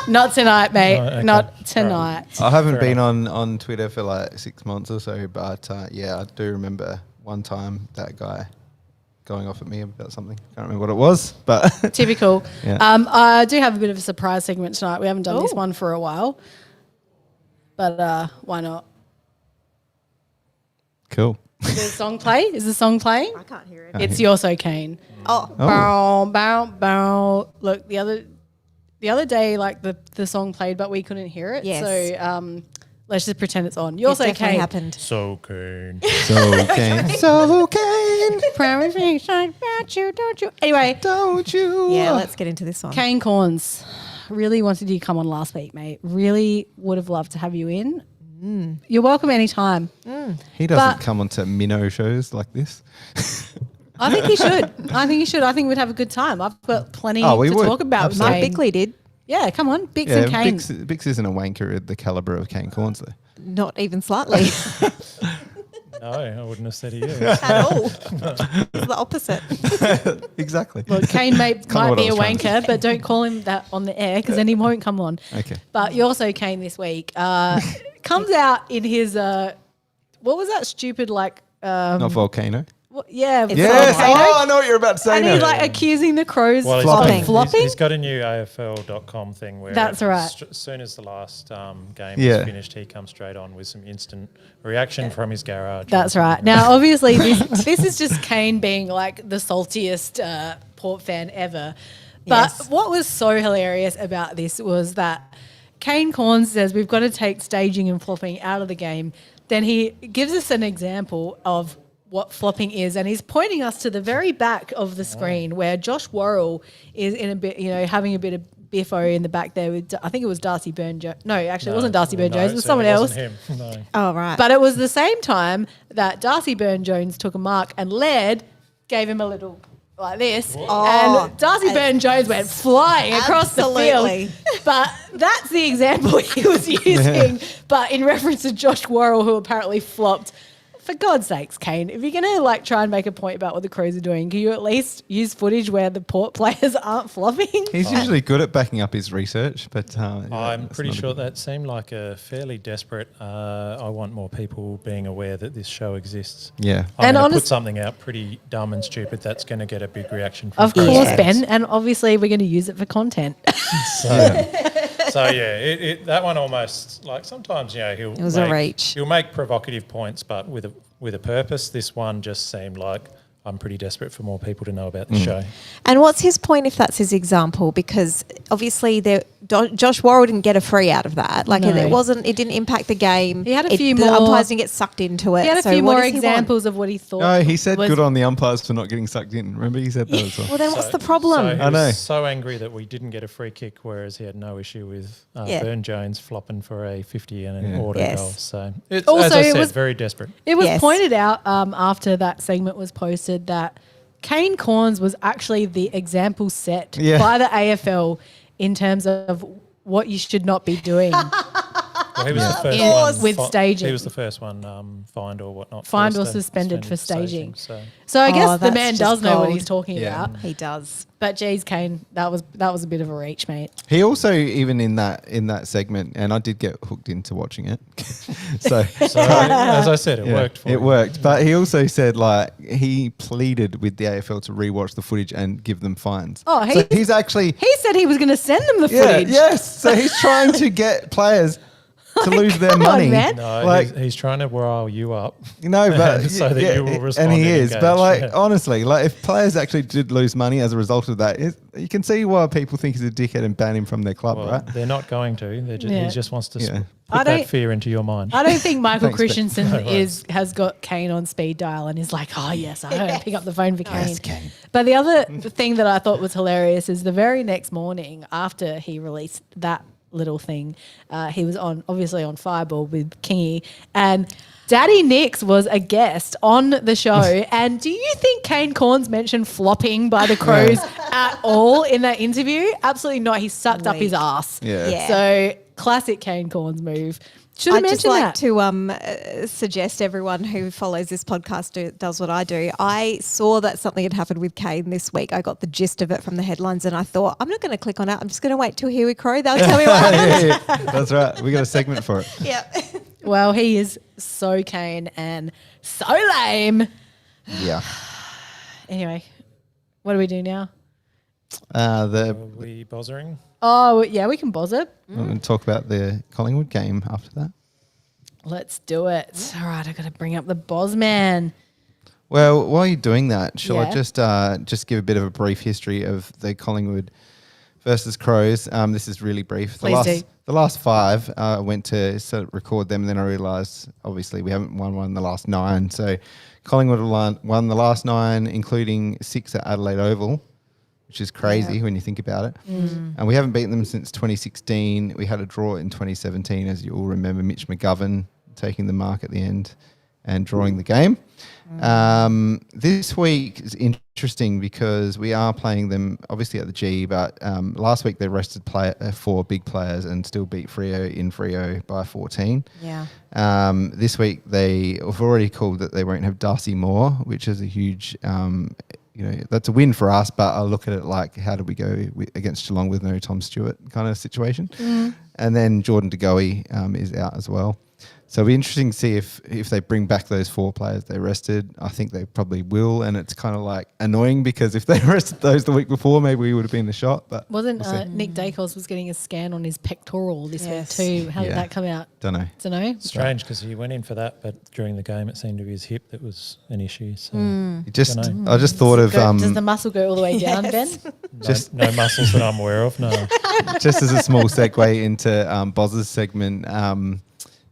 Not tonight, mate. Oh, okay. Not tonight. I haven't Fair been on Twitter for like 6 months or so, but I do remember one time that guy going off at me about something. Can't remember what it was, but Typical. Yeah. I do have a bit of a surprise segment tonight. We haven't done this one for a while, but why not? cool. Is the song play? Is the song playing? I can't hear it. It's You're So Kane. Oh, Bow, bow, bow. Look, the other day, like the song played, but we couldn't hear it. Yes. So let's just pretend it's on. You're it So definitely Kane. happened. So keen. So Kane. So Kane. Promise me something about you, don't you? Anyway, Don't you? Yeah, let's get into this one. Kane Corns, really wanted you to come on last week, mate. Really would have loved to have you in. You're welcome anytime. He doesn't But- come onto minnow shows like this. I think he should. I think we'd have a good time. I've got plenty Oh, we to would. talk about. with Mark Kane. Bickley did. Yeah, come on. Bix Yeah, and Kane. Bix isn't a wanker at the caliber of Kane Corns, though. Not even slightly No, I wouldn't have said he is. at all. It's the opposite. Exactly. Look, Kane might kinda what be I a was trying to wanker, but don't call him that on the air because then he won't come on. Okay. But You're So Kane this week comes out in his what was that stupid like Not Volcano. yeah Yes. volcano? Oh, I know what you're about to say and now. he's like accusing the Crows Well, of flopping. He's got a new AFL.com thing where That's right. As soon as the last game Yeah. is finished, he comes straight on with some instant reaction from his garage. That's right. Now, obviously, this is just Kane being like the saltiest Port fan ever. But Yes. what was so hilarious about this was that Kane Corns says we've got to take staging and flopping out of the game. Then he gives us an example of what flopping is, and he's pointing us to the very back of the screen where Josh Worrell is in a bit, having a bit of biffo in the back there with, I think it was Darcy Burn-Jones. No, actually, it wasn't Darcy Burn-Jones. It was someone else. Him. No. Oh, right. But it was the same time that Darcy Burn-Jones took a mark and Laird gave him a little like this. Oh, and Darcy Burn-Jones went flying across the Absolutely. field. But that's the example he was using. But in reference to Josh Worrell, who apparently flopped. For God's sakes, Kane, if you're going to like try and make a point about what the Crows are doing, can you at least use footage where the Port players aren't flopping? He's usually good at backing up his research, but I'm that's pretty not a sure good- that seemed like a fairly desperate. I want more people being aware that this show exists. Yeah. I'm And going to honest- put something out pretty dumb and stupid that's going to get a big reaction from Of Crows course, fans. Ben, and obviously we're going to use it for content. So yeah, that one almost like sometimes he'll It was a reach. He'll make provocative points, but with a purpose. This one just seemed like I'm pretty desperate for more people to know about the show. And what's his point if that's his example? Because obviously Josh Worrell didn't get a free out of that. Like No. it didn't impact the game. He had a few the more- umpires didn't get sucked into it. He had a So few what more does he want? examples of what he thought. No, he said was- good on the umpires for not getting sucked in. Remember, he said that as well. Well, then what's So- the problem? So he I know. was so angry that we didn't get a free kick, whereas he had no issue with Yeah. Burn-Jones flopping for a 50 and an Yeah. auto Yes. goal. So it's, Also, as I it said, was- very desperate. It was Yes. pointed out after that segment was posted that Kane Corns was actually the example set Yeah. by the AFL in terms of what you should not be doing. Well, he was the first In- one with staging. He was the first one fined or whatnot. for Fined or sta- suspended for staging. So So I guess the that's man just does know what gold. he's talking Yeah. about. He does. But geez, Kane, that was a bit of a reach, mate. He also, even in that segment, and I did get hooked into watching it. so as I said, it yeah, worked for it him. worked. But he also said he pleaded with the AFL to rewatch the footage and give them fines. Oh, so he's actually He said he was going to send them the yeah, footage. yes. So he's trying to get players to lose their come on, money. man. No, Like- he's trying to rile you up. But So that you will respond and he and is. But engage, like yeah. honestly, like if players actually did lose money as a result of that, you can see why people think he's a dickhead and ban him from their club, Well, right? they're not going to. Yeah. He just wants to Yeah. I put don't- that fear into your mind. I don't think Michael Thanks, Christensen No worries. has got Kane on speed dial and is like, oh yes, I heard. Pick up the phone for Kane. Yes, Kane. But the other thing that I thought was hilarious is the very next morning after he released that little thing, he was obviously on Fireball with Kingy, and Daddy Nix was a guest on the show. And do you think Kane Cornes mentioned flopping by the Crows at all in that interview? Absolutely not. He sucked up his ass. Yeah. So classic Kane Cornes move. Should have I'd just mentioned like that. to suggest everyone who follows this podcast does what I do. I saw that something had happened with Kane this week. I got the gist of it from the headlines and I thought, I'm not going to click on it. I'm just going to wait till Here We Crow. They'll tell me what happened. Yeah, that's right. We got a segment for it. Yeah. Well, he is so Kane and so lame. Yeah. Anyway, what do we do now? Are The we bothering? Oh, yeah, we can buzz it. we're going to talk about the Collingwood game after that. Let's do it. All right, I got to bring up the Bosman. Well, while you're doing that, shall I Yeah. just give a bit of a brief history of the Collingwood versus Crows? This is really brief. Please do. The last 5, I went to sort of record them, and then I realised obviously we haven't won the last 9. So Collingwood won the last 9, including 6 at Adelaide Oval, which is crazy when you think about it. And we haven't beaten them since 2016. We had a draw in 2017, as you all remember, Mitch McGovern taking the mark at the end and drawing the game. This week is interesting because we are playing them obviously at the G, but last week they rested 4 big players and still beat Freo in Freo by 14. Yeah. This week they have already called that they won't have Darcy Moore, which is a huge, that's a win for us. But I look at it like, how did we go against Geelong with no Tom Stewart kind of situation? And then Jordan De Goey is out as well. So it'll be interesting to see if they bring back those 4 players they rested. I think they probably will, and it's kind of like annoying because if they rested those the week before, maybe we would have been the shot. But Wasn't we'll see. Nick Dacos was getting a scan on his pectoral this Yes. week too? How did Yeah. that come out? Don't know. Don't know. Strange because he went in for that, but during the game it seemed to be his hip that was an issue. So It just Dunno. I just thought of Does the muscle go all the way down, Yes. Ben? just- no muscles that I'm aware of. No. just as a small segue into Boz's segment.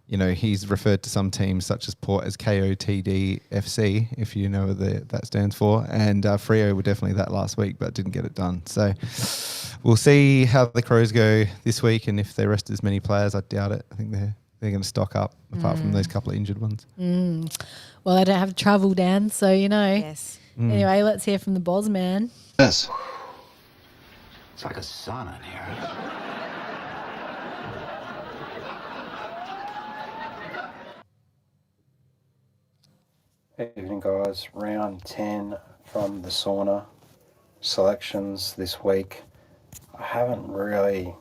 He's referred to some teams such as Port as KOTD-FC, if you know what that stands for. And Freo were definitely that last week, but didn't get it done. So we'll see how the Crows go this week, and if they rest as many players, I doubt it. I think they're going to stock up, apart from those couple of injured ones. Well, I don't have travel, Dan, so Yes. Anyway, let's hear from the Bosman. Yes. It's like a sauna in here. Evening, guys. Round 10 from the sauna. Selections this week. I haven't really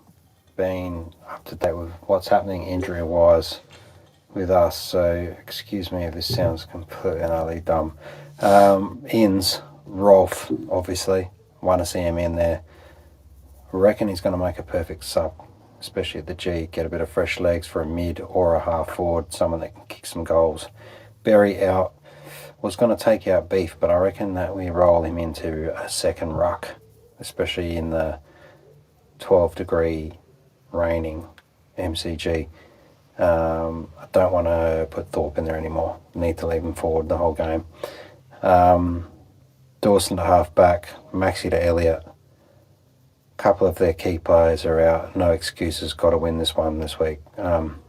been up to date with what's happening injury-wise with us, so excuse me if this sounds completely and utterly dumb. Ins, Rolf, obviously. Want to see him in there. I reckon he's going to make a perfect sub, especially at the G. Get a bit of fresh legs for a mid or a half forward, someone that can kick some goals. Berry out. Was going to take out Beef, but I reckon that we roll him into a second ruck, especially in the 12-degree raining MCG. I don't want to put Thorpe in there anymore. Need to leave him forward the whole game. Dawson to half back, Maxi to Elliott. A couple of their key players are out. No excuses. Got to win this one this week. I'm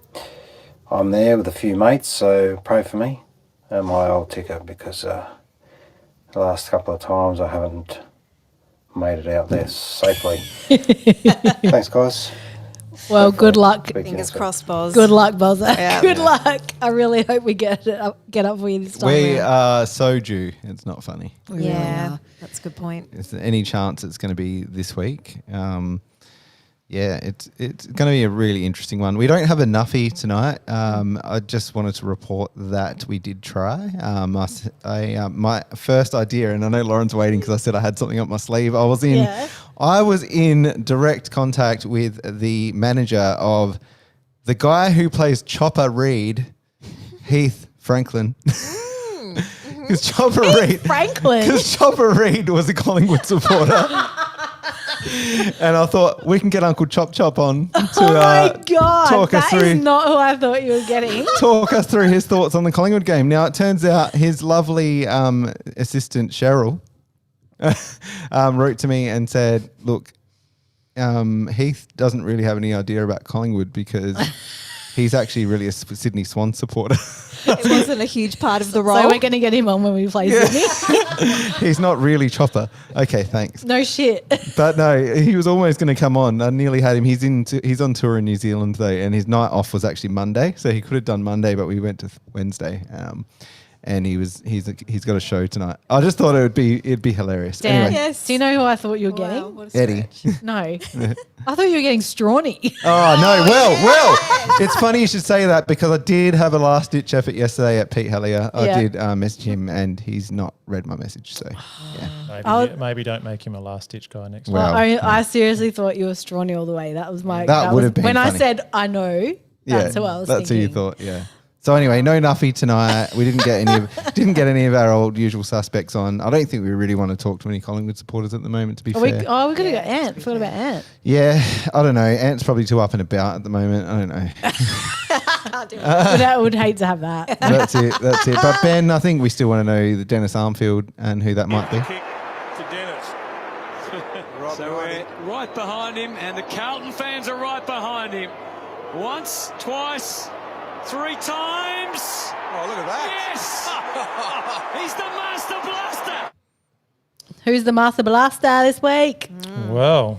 there with a few mates, so pray for me. My old ticket, because the last couple of times I haven't made it out there safely. Thanks, guys. Well, good luck. Big Fingers effort. crossed, Boz. Good luck, Bozza. Yeah. Good luck. I really hope we get up for you this time. We round. are so due. It's not funny. We really Yeah, are. that's a good point. Is there any chance it's going to be this week? It's going to be a really interesting one. We don't have a nuffy tonight. I just wanted to report that we did try. My first idea, and I know Lauren's waiting because I said I had something up my sleeve. I was in direct contact with the manager of the guy who plays Chopper Reed, Heath Franklin. Because Chopper Reed, Franklin. because Chopper Reed was a Collingwood supporter. And I thought we can get Uncle Chop Chop on to Oh my God. talk us That through. is not who I thought you were getting. Talk us through his thoughts on the Collingwood game. Now, it turns out his lovely assistant, Cheryl, wrote to me and said, look, Heath doesn't really have any idea about Collingwood because he's actually really a Sydney Swans supporter. It wasn't a huge part of the role. So we're going to get him on when we play Sydney. He's not really Chopper. Okay, thanks. No shit. But no, he was almost going to come on. I nearly had him. He's on tour in New Zealand today, and his night off was actually Monday, so he could have done Monday, but we went to Wednesday. And he's got a show tonight. I just thought it'd be hilarious. Dan, Anyway, Yes. do you know who I thought you were getting? Wow, what a Eddie. stretch. No. I thought you were getting Strawny. Oh no! Well, it's funny you should say that because I did have a last ditch effort yesterday at Pete Hellier. I Yeah. did message him, and he's not read my message. So yeah. Maybe don't make him a last ditch guy next Well, week. I seriously thought you were Strawny all the way. That was my. That would was, have been when funny. I said I know. That's who I was That's thinking. who you thought. Yeah. So anyway, no Nuffy tonight. We didn't get any of our old usual suspects on. I don't think we really want to talk to any Collingwood supporters at the moment. To be fair. We could have got Ant. Forgot about Ant. Yeah, I don't know. Ant's probably too up and about at the moment. I don't know. I would hate to have that. That's it. But Ben, I think we still want to know the Dennis Armfield and who that might be. Kick to Dennis. So we're right behind him, and the Carlton fans are right behind him. Once, twice, 3 times. Oh, look at that. Yes! He's the Master Blaster. Who's the Master Blaster this week? Well,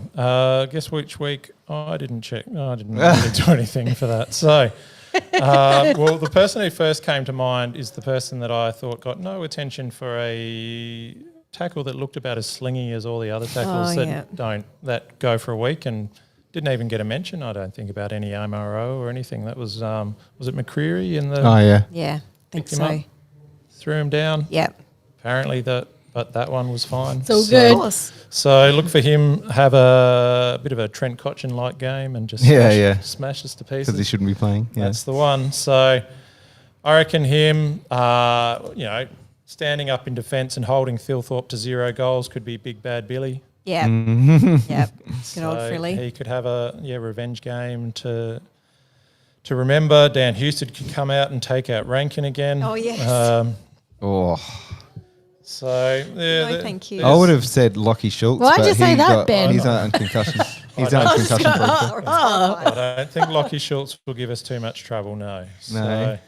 guess which week I didn't check. No, I didn't really do anything for that. So, well, the person who first came to mind is the person that I thought got no attention for a tackle that looked about as slingy as all the other tackles that go for a week and didn't even get a mention, I don't think, about any MRO or anything. That was it McCreary in the... Oh yeah. Yeah, I think picked him so. up, threw him down. Yep. Apparently but that one was fine. It's all good. Of course. So look for him have a bit of a Trent Cotchin-like game and just smash us to pieces. Because he shouldn't be playing. Yeah. That's the one. So I reckon him, standing up in defence and holding Thilthorpe to 0 goals could be Big Bad Billy. Yep. Yep. Good old So Frilly. he could have a revenge game to remember. Dan Houston could come out and take out Rankin again. Oh, yes. So No, thank you. I would have said Lockie Schultz. Why'd but you say he that, Ben? He's on concussion. He's on concussion protocol. I don't think Lockie Schultz will give us too much trouble, no. So,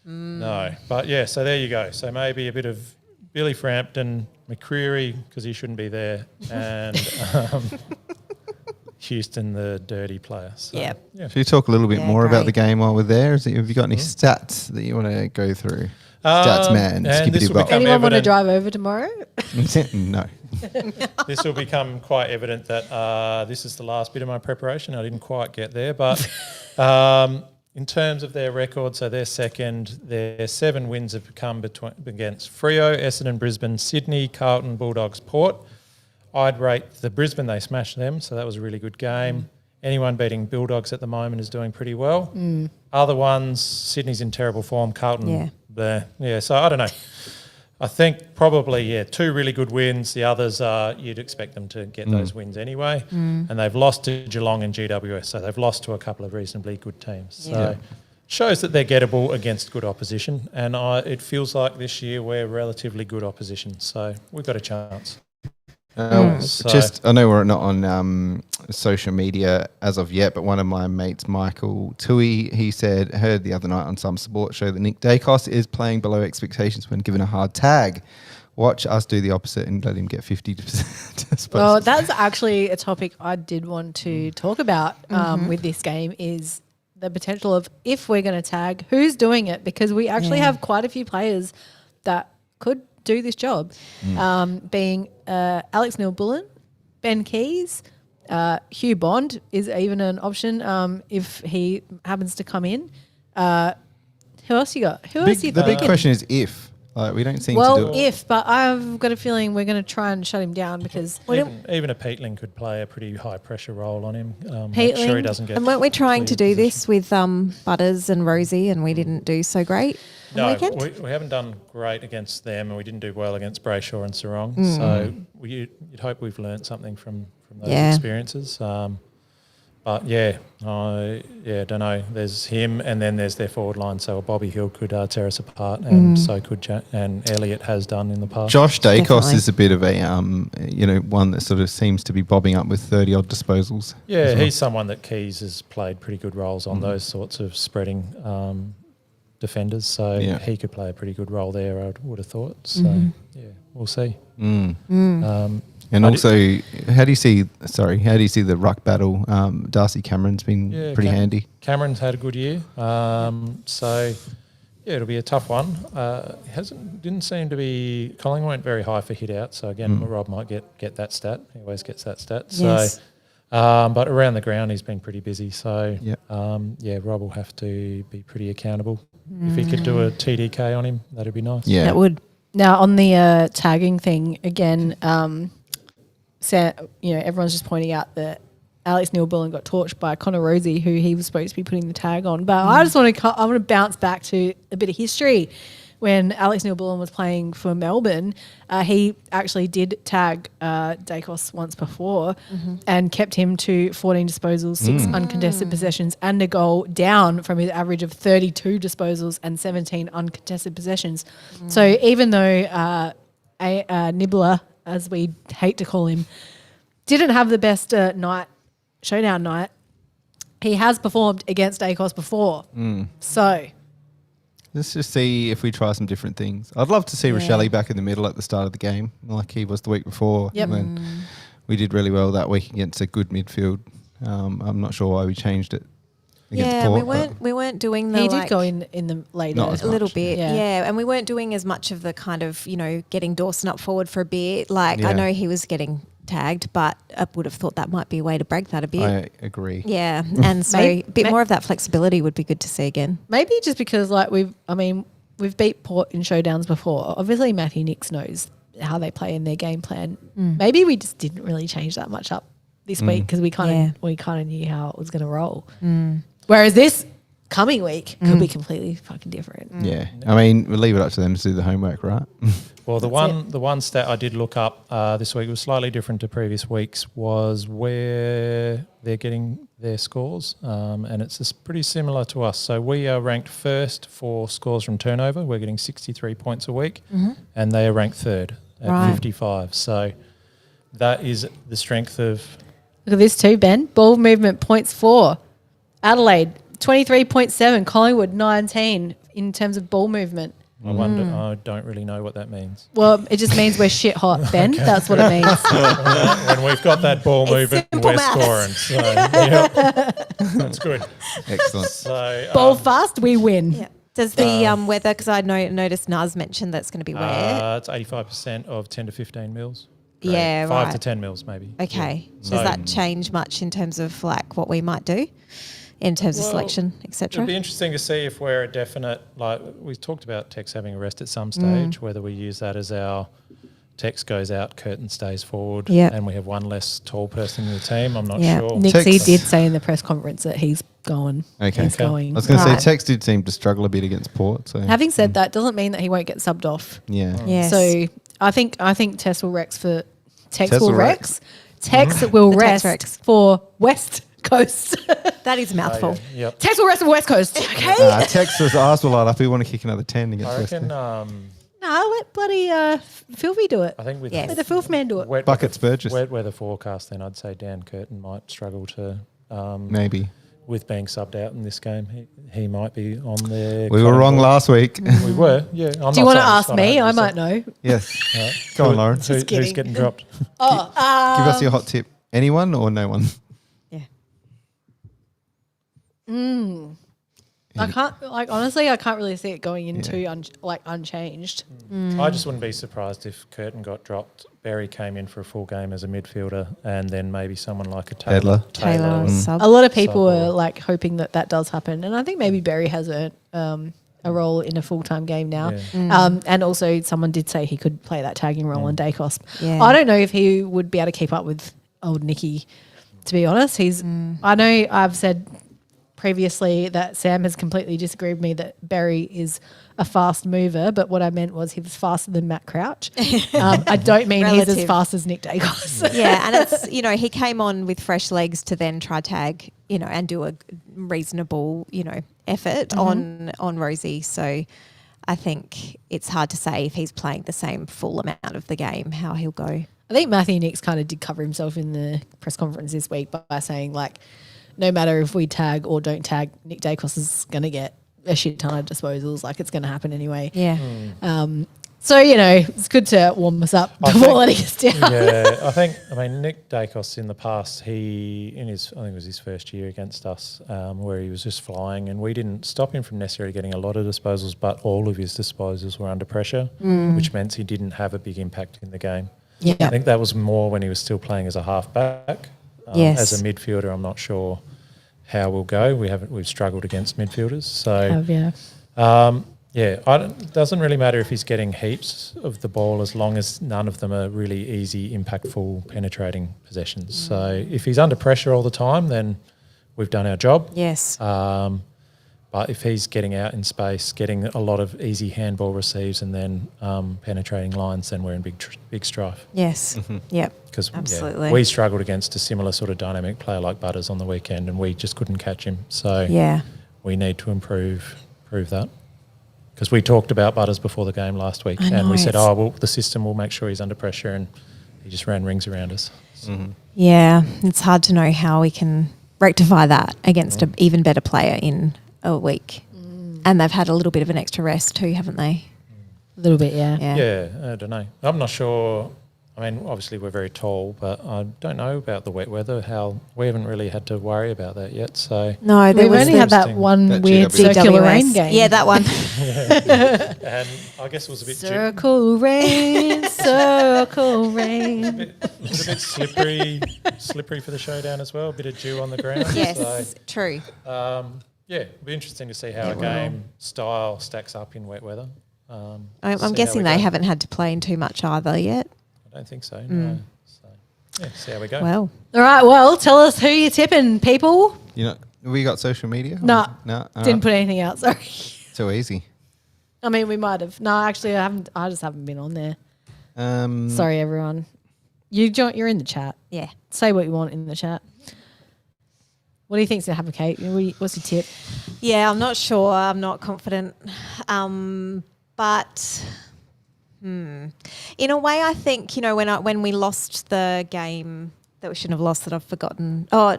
no. But, yeah, so there you go. So maybe a bit of Billy Frampton, McCreary, because he shouldn't be there, and Houston, the dirty player. So, Yep. yeah. Should you talk a little bit Yeah, more about great. the game while we're there? Have you got any stats that you want to go through? Stats man, and this skippity will bop. become Anyone want to evident. drive over tomorrow? No. This will become quite evident that this is the last bit of my preparation. I didn't quite get there, but in terms of their record, so they're second. Their 7 wins have come against Freo, Essendon, Brisbane, Sydney, Carlton, Bulldogs, Port. I'd rate the Brisbane, they smashed them, so that was a really good game. Anyone beating Bulldogs at the moment is doing pretty well. Other ones, Sydney's in terrible form, Carlton, yeah, so I don't know. I think probably, 2 really good wins. The others, you'd expect them to get those wins anyway. And they've lost to Geelong and GWS, so they've lost to a couple of reasonably good teams. So shows that they're gettable against good opposition. And it feels like this year we're relatively good opposition, so we've got a chance. I know we're not on social media as of yet, but one of my mates, Michael Tui, he heard the other night on some sports show that Nick Dacos is playing below expectations when given a hard tag. Watch us do the opposite and let him get 50%. Well, that's actually a topic I did want to talk about with this game is the potential of if we're going to tag, who's doing it? Because we actually have quite a few players that could do this job, being Alex Neil-Bullen, Ben Keys, Hugh Bond is even an option if he happens to come in. Who else you got? Who else you The big thinking? question is if. Like, we don't seem Well, to do it. but I've got a feeling we're going to try and shut him down because Even a Peatling could play a pretty high pressure role on him. Make sure he doesn't get. And weren't we trying to cleared do position. this with Butters and Rosie, and we didn't do so great on the No, weekend? we haven't done great against them, and we didn't do well against Brayshaw and Sarong. So you'd hope we've learned something from those experiences. But don't know. There's him, and then there's their forward line. So Bobby Hill could tear us apart, and so could and Elliot has done in the past. Josh Dacos Definitely. is a bit of a one that sort of seems to be bobbing up with 30 odd disposals. Yeah, as well. he's someone that Keys has played pretty good roles on those sorts of spreading defenders. So he could play a pretty good role there, I would have thought. So we'll see. And also, how do you see the ruck battle? Darcy Cameron's been pretty handy. Cameron's had a good year. So it'll be a tough one. Didn't seem to be. Collingwood went very high for hit out. So again, Rob might get that stat. He always gets that stat. Yes. So, but around the ground, he's been pretty busy. So Rob will have to be pretty accountable. If he could do a TDK on him, that'd be nice. Yeah, That would. now on the tagging thing again, everyone's just pointing out that Alex Neil-Bullen got torched by Connor Rosie, who he was supposed to be putting the tag on. But I just want to bounce back to a bit of history. When Alex Neil-Bullen was playing for Melbourne, he actually did tag Dacos once before and kept him to 14 disposals, 6 uncontested possessions and a goal, down from his average of 32 disposals and 17 uncontested possessions. So even though Nibbler, as we hate to call him, didn't have the best showdown night, he has performed against Dacos before. So let's just see if we try some different things. I'd love to see Rochelle back in the middle at the start of the game, like he was the week before. Yep. When we did really well that week against a good midfield. I'm not sure why we changed it against Port. we weren't doing the. he did go in the later. Not as a little much, bit, and we weren't doing as much of the kind of getting Dawson up forward for a bit. Like I know he was getting tagged, but I would have thought that might be a way to break that a bit. I agree. Yeah, and so a bit more of that flexibility would be good to see again. Maybe just because we've beat Port in showdowns before. Obviously, Matthew Nix knows how they play in their game plan. Maybe we just didn't really change that much up this week because we kind of knew how it was going to roll. Whereas this coming week could be completely fucking different. Yeah, I mean, we'll leave it up to them to do the homework, right? Well, the one stat I did look up this week was slightly different to previous weeks, was where they're getting their scores, and it's just pretty similar to us. So we are ranked first for scores from turnover. We're getting 63 points a week, and they are ranked third at 55. So that is the strength of... Look at this too, Ben. Ball movement, points 4. Adelaide, 23.7. Collingwood, 19 in terms of ball movement. I wonder. I don't really know what that means. Well, it just means we're shit hot, Ben. That's what it means. When we've got that ball movement, we're scoring. So, that's good. Excellent. So, Ball fast, we win. Yeah. Does the weather? Because I noticed Naz mentioned that's going to be where. It's 85% of 10 to 15 mils. Yeah, 5 to 10 mils maybe. Okay. Yeah. Does that change much in terms of like what we might do, in terms of selection, etc.? It'd be interesting to see if we're a definite. Like we talked about Tex having a rest at some stage. Whether we use that as our Tex goes out, Curtin stays forward, and we have one less tall person in the team. I'm not sure. Nixie did say in the press conference that he's going. Okay. He's going. I was going to say Tex did seem to struggle a bit against Port. So having said that, doesn't mean that he won't get subbed off. Yeah. Yes. So I think Tex will Rex for Tex Tess will will Rex. Tex will The Tex rest Rex. for West Coast. That is a mouthful. Yep. Tex will rest for West Coast. Okay. Tex's arse will light up. We want to kick another 10 against I Western. reckon. No, let bloody Filthy do it. I think with Let the Filth man do it. wet Buckets Burgess. wet weather forecast, then I'd say Dan Curtin might struggle to. Maybe. With being subbed out in this game, he might be on there. We were wrong last week. We were, yeah. Do you want to ask me? I might know. Yes. Go on, Lauren. Who's getting dropped? Give us your hot tip. Anyone or no one? Yeah. I can't, honestly, I can't really see it going into unchanged. I just wouldn't be surprised if Curtin got dropped. Barry came in for a full game as a midfielder, and then maybe someone like a Taylor. Taylor sub. A lot of people were hoping that does happen, and I think maybe Barry has earned a role in a full-time game now. Yeah. And also someone did say he could play that tagging role on Dacos. Yeah. I don't know if he would be able to keep up with old Nicky, to be honest. I know I've said previously that Sam has completely disagreed with me that Berry is a fast mover, but what I meant was he was faster than Matt Crouch. I don't mean he's as Relative. fast as Nick Dacos. Yeah, and it's, he came on with fresh legs to then try tag, and do a reasonable, effort on Rosie. So I think it's hard to say if he's playing the same full amount of the game, how he'll go. I think Matthew Nicks kind of did cover himself in the press conference this week by saying, like, no matter if we tag or don't tag, Nick Dacos is going to get a shit ton of disposals. Like, it's going to happen anyway. Yeah. So, it's good to warm us up before letting us down. Yeah, Nick Dacos in the past, I think it was his first year against us, where he was just flying, and we didn't stop him from necessarily getting a lot of disposals, but all of his disposals were under pressure, which meant he didn't have a big impact in the game. Yeah. I think that was more when he was still playing as a halfback. Yes. As a midfielder, I'm not sure how we'll go. We've struggled against midfielders, so it doesn't really matter if he's getting heaps of the ball as long as none of them are really easy, impactful, penetrating possessions. So if he's under pressure all the time, then we've done our job. Yes. But if he's getting out in space, getting a lot of easy handball receives and then penetrating lines, then we're in big strife. Yes. Yep. Because absolutely. we struggled against a similar sort of dynamic player like Butters on the weekend, and we just couldn't catch him. So we need to improve that. Because we talked about Butters before the game last week, and we said, the system will make sure he's under pressure, and he just ran rings around us. Yeah, it's hard to know how we can rectify that against an even better player in a week. And they've had a little bit of an extra rest too, haven't they? A little bit, yeah. Yeah, I don't know. I'm not sure. Obviously we're very tall, but I don't know about the wet weather, how we haven't really had to worry about that yet. So no, we've only had that one weird circular rain game. Yeah, that one. And I guess it was a bit circle rain. It was a bit slippery for the showdown as well. A bit of dew on the ground. Yes, so, true. It'll be interesting to see how a game style stacks up in wet weather. I'm guessing they haven't had to play in too much either yet. I don't think so, no. So, see how we go. Well. All right, well, tell us who you're tipping, people. We got social media? No. No. Didn't put anything out, sorry. Too easy. We might have. No, actually, I haven't. I just haven't been on there. Sorry, everyone. You're in the chat. Yeah. Say what you want in the chat. What do you think's going to happen, Kate? What's your tip? Yeah, I'm not sure. I'm not confident. But in a way, I think, when we lost the game that we shouldn't have lost, that I've forgotten. Oh,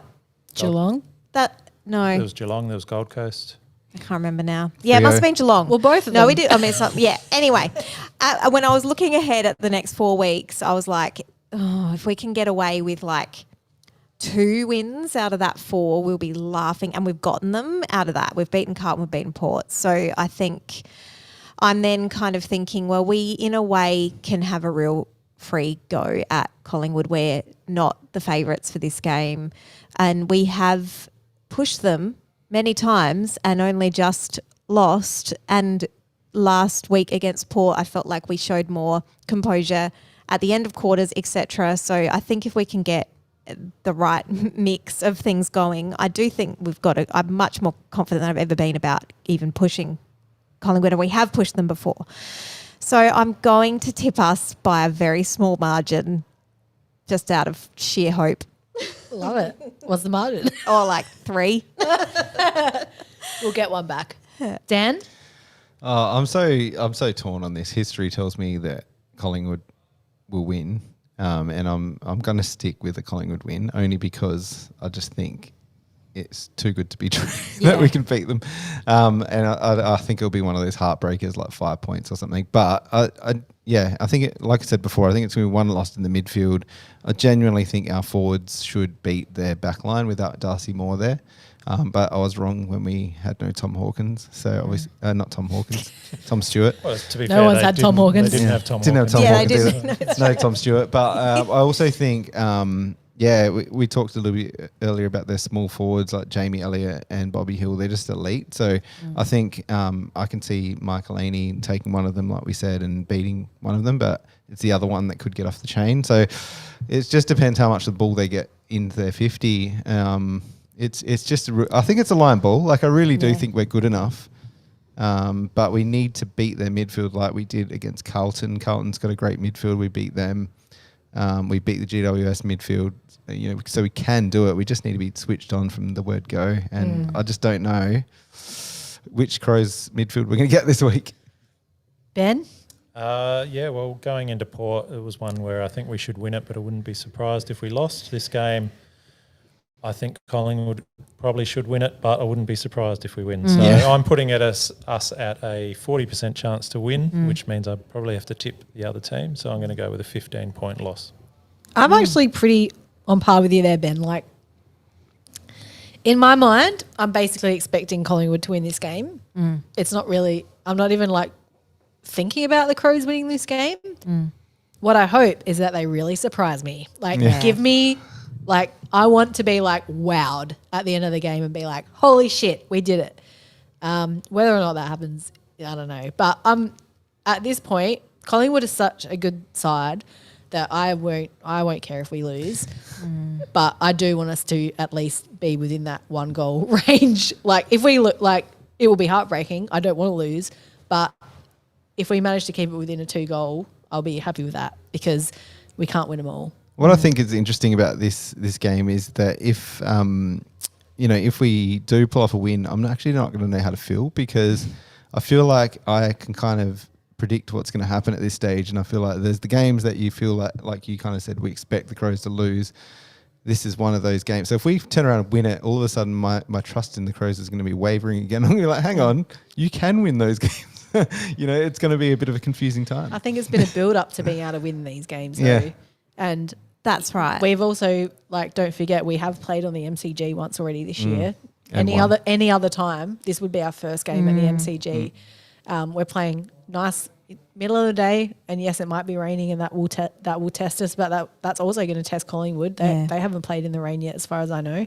Geelong? There was Geelong, there was Gold Coast. I can't remember now. Yeah, it must have been Geelong. Well, both of them. No, we did. Anyway, when I was looking ahead at the next 4 weeks, I was like, if we can get away with 2 wins out of that 4, we'll be laughing. And we've gotten them out of that. We've beaten Carlton, we've beaten Port. So I think I'm then kind of thinking, well, we in a way can have a real free go at Collingwood. We're not the favourites for this game. And we have pushed them many times and only just lost. And last week against Port, I felt like we showed more composure at the end of quarters, etc. So I think if we can get the right mix of things going, I do think I'm much more confident than I've ever been about even pushing Collingwood, and we have pushed them before. So I'm going to tip us by a very small margin, just out of sheer hope. Love it. What's the margin? 3. We'll get one back. Dan? I'm so torn on this. History tells me that Collingwood will win, and I'm going to stick with a Collingwood win only because I just think it's too good to be true that we can beat them, and I think it'll be one of those heartbreakers, like 5 points or something. But I think like I said before, I think it's going to be one lost in the midfield. I genuinely think our forwards should beat their back line without Darcy Moore there. But I was wrong when we had no Tom Hawkins. So obviously, not Tom Hawkins, Tom Stewart. Well, to be no fair, one's had Tom Hawkins. They didn't have Tom Hawkins. Hawkins They didn't. No Tom Stewart. But I also think, Yeah, we talked a little bit earlier about their small forwards like Jamie Elliott and Bobby Hill. They're just elite. So I think I can see Michael Aney taking one of them, like we said, and beating one of them, but it's the other one that could get off the chain. So it just depends how much the ball they get into their 50. It's just, I think it's a line ball. Like I really do think we're good enough. But we need to beat their midfield like we did against Carlton. Carlton's got a great midfield. We beat them. We beat the GWS midfield, so we can do it. We just need to be switched on from the word go. And I just don't know which Crows midfield we're going to get this week. Ben? Well, going into Port, it was one where I think we should win it, but I wouldn't be surprised if we lost this game. I think Collingwood probably should win it, but I wouldn't be surprised if we win. So I'm putting it us at a 40% chance to win, which means I probably have to tip the other team. So I'm going to go with a 15-point loss. I'm actually pretty on par with you there, Ben. Like, in my mind, I'm basically expecting Collingwood to win this game. It's not really, I'm not even like thinking about the Crows winning this game. What I hope is that they really surprise me. Like, give me, like, I want to be like wowed at the end of the game and be like, holy shit, we did it. Whether or not that happens, I don't know. But at this point, Collingwood is such a good side that I won't care if we lose. But I do want us to at least be within that 1 goal range. Like if we look, like it will be heartbreaking. I don't want to lose, but if we manage to keep it within a 2 goal, I'll be happy with that because we can't win them all. What I think is interesting about this game is that if if we do pull off a win, I'm actually not going to know how to feel because I feel like I can kind of predict what's going to happen at this stage, and I feel like there's the games that you feel like you kind of said we expect the Crows to lose. This is one of those games. So if we turn around and win it, all of a sudden my trust in the Crows is going to be wavering again. I'm going to be like, hang on, you can win those games. It's going to be a bit of a confusing time. I think it's been a build up to being able to win these games though. And that's right. We've also, like, don't forget, we have played on the MCG once already this year. And Any other time, this would be our first game at the MCG. We're playing nice middle of the day, and yes, it might be raining, and that will test us. But that's also going to test Collingwood. They haven't played in the rain yet, as far as I know.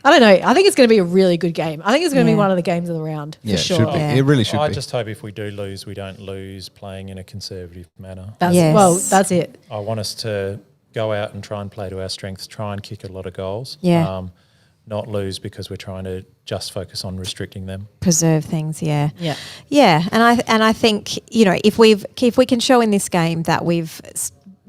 I don't know. I think it's going to be a really good game. I think it's going to be one of the games of the round for sure. Should be. It really should be. I just hope if we do lose, we don't lose playing in a conservative manner. Well, that's it. I want us to go out and try and play to our strengths, try and kick a lot of goals. Not lose because we're trying to just focus on restricting them. Preserve things, yeah. And I think, if we can show in this game that we've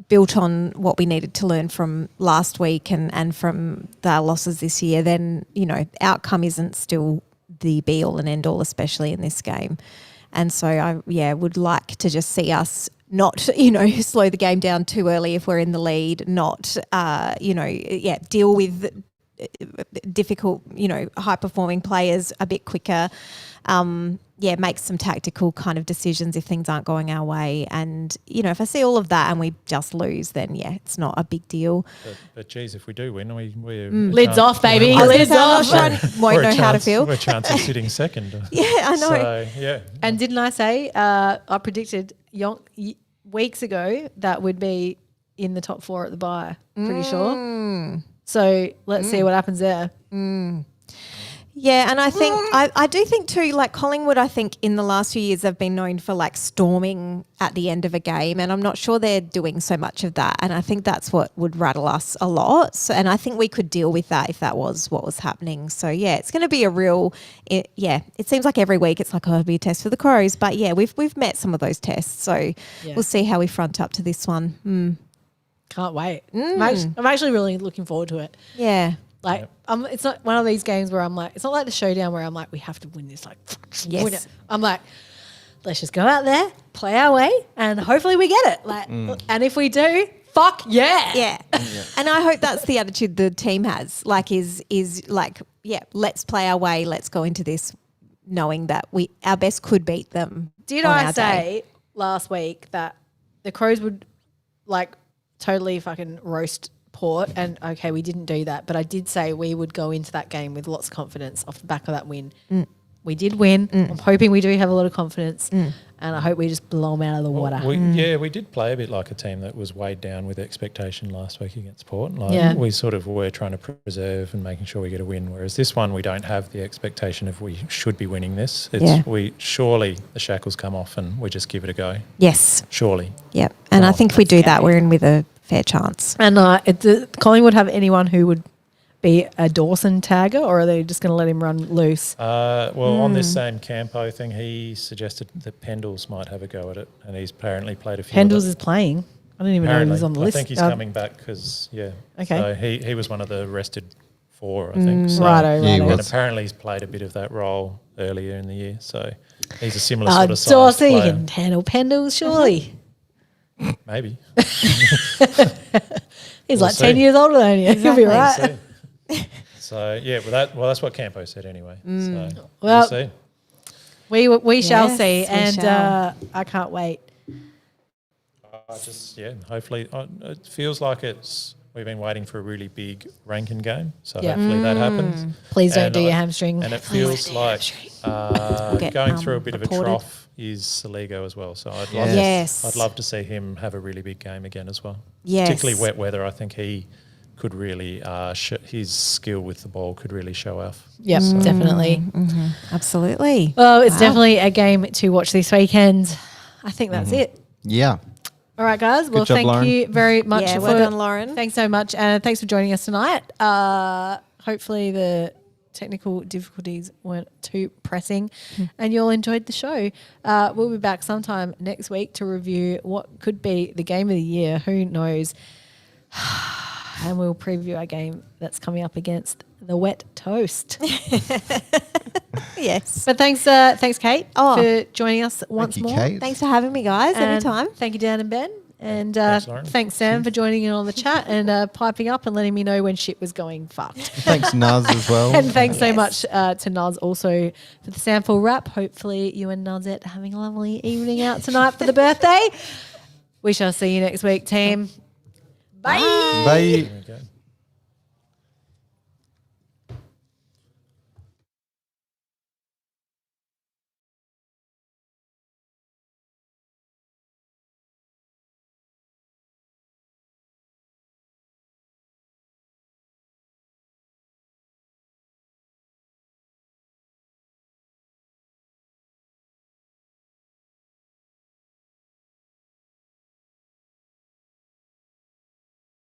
built on what we needed to learn from last week and from the losses this year, then, outcome isn't still the be all and end all, especially in this game. And so I would like to just see us not, slow the game down too early if we're in the lead, not, deal with difficult, high-performing players a bit quicker. Make some tactical kind of decisions if things aren't going our way. And, if I see all of that and we just lose, then, it's not a big deal. But geez, if we do win, we're lids off, baby. Lids off. Won't know how to feel. We're a chance of sitting second. I know. So, And didn't I say I predicted weeks ago that would be in the top 4 at the bye? Pretty sure. So let's see what happens there. Yeah, and I think I do think too, like Collingwood, I think in the last few years they've been known for like storming at the end of a game, and I'm not sure they're doing so much of that. And I think that's what would rattle us a lot. So, and I think we could deal with that if that was what was happening. So it's going to be a real, it seems like every week it's like, it'll be a test for the Crows. But we've met some of those tests. So we'll see how we front up to this one. Can't wait. I'm actually really looking forward to it. Yeah. Like, it's not one of these games where I'm like, it's not like the Showdown where I'm like, we have to win this. Like, win it. I'm like, let's just go out there, play our way, and hopefully we get it. Like, and if we do, fuck yeah. Yeah. And I hope that's the attitude the team has. Like, is like, let's play our way. Let's go into this knowing that our best could beat them. Did I say last week that the Crows would like totally fucking roast Port? And okay, we didn't do that, but I did say we would go into that game with lots of confidence off the back of that win. We did win. I'm hoping we do have a lot of confidence. and I hope we just blow them out of the water. We did play a bit like a team that was weighed down with expectation last week against Port. We sort of were trying to preserve and making sure we get a win, whereas this one we don't have the expectation of we should be winning this. We surely the shackles come off and we just give it a go. Yes. Surely. Yep. And I think if we do that, we're in with a fair chance. And does Collingwood have anyone who would be a Dawson tagger, or are they just going to let him run loose? On this same Campo thing, he suggested that Pendles might have a go at it, and he's apparently played a few. Pendles is playing. I didn't even know he was on the list. I think he's coming back because, Okay. So he was one of the rested 4, I think. Righto. And apparently he's played a bit of that role earlier in the year, so he's a similar sort of size Dorsey player. can handle Pendles, surely. Maybe. He's like 10 years older than you. He'll be right. So that's what Campo said anyway. So Well, we'll see. We shall see, we and shall. I can't wait. Hopefully it feels like we've been waiting for a really big Rankin game, so Yeah. hopefully that happens. Please don't do your hamstring. And it feels like going through a bit of a trough is Saligo as well. So I'd love to see him have a really big game again as well. Yes. Particularly wet weather. I think he could really his skill with the ball could really show off. Yep, definitely. Absolutely. Well, it's definitely a game to watch this weekend. I think that's it. Yeah. All right, guys. Well, job, thank Lauren. you very much. Yeah, well done, Lauren. Thanks so much. And thanks for joining us tonight. Hopefully the technical difficulties weren't too pressing and you all enjoyed the show. We'll be back sometime next week to review what could be the game of the year. Who knows? And we'll preview our game that's coming up against the Wet Toast. Yes. But thanks, Kate, for joining us once you, more. Kate. Thanks for having me, guys. And Anytime. Thank you, Dan and Ben. And Lauren. thanks, Sam, for joining in on the chat and piping up and letting me know when shit was going fucked. Thanks, Naz, as well. And thanks so much to Nuz also for the SANFL WRAP. Hopefully you and Nuzette are having a lovely evening out tonight for the birthday. We shall see you next week, team. Bye. Bye. There we go.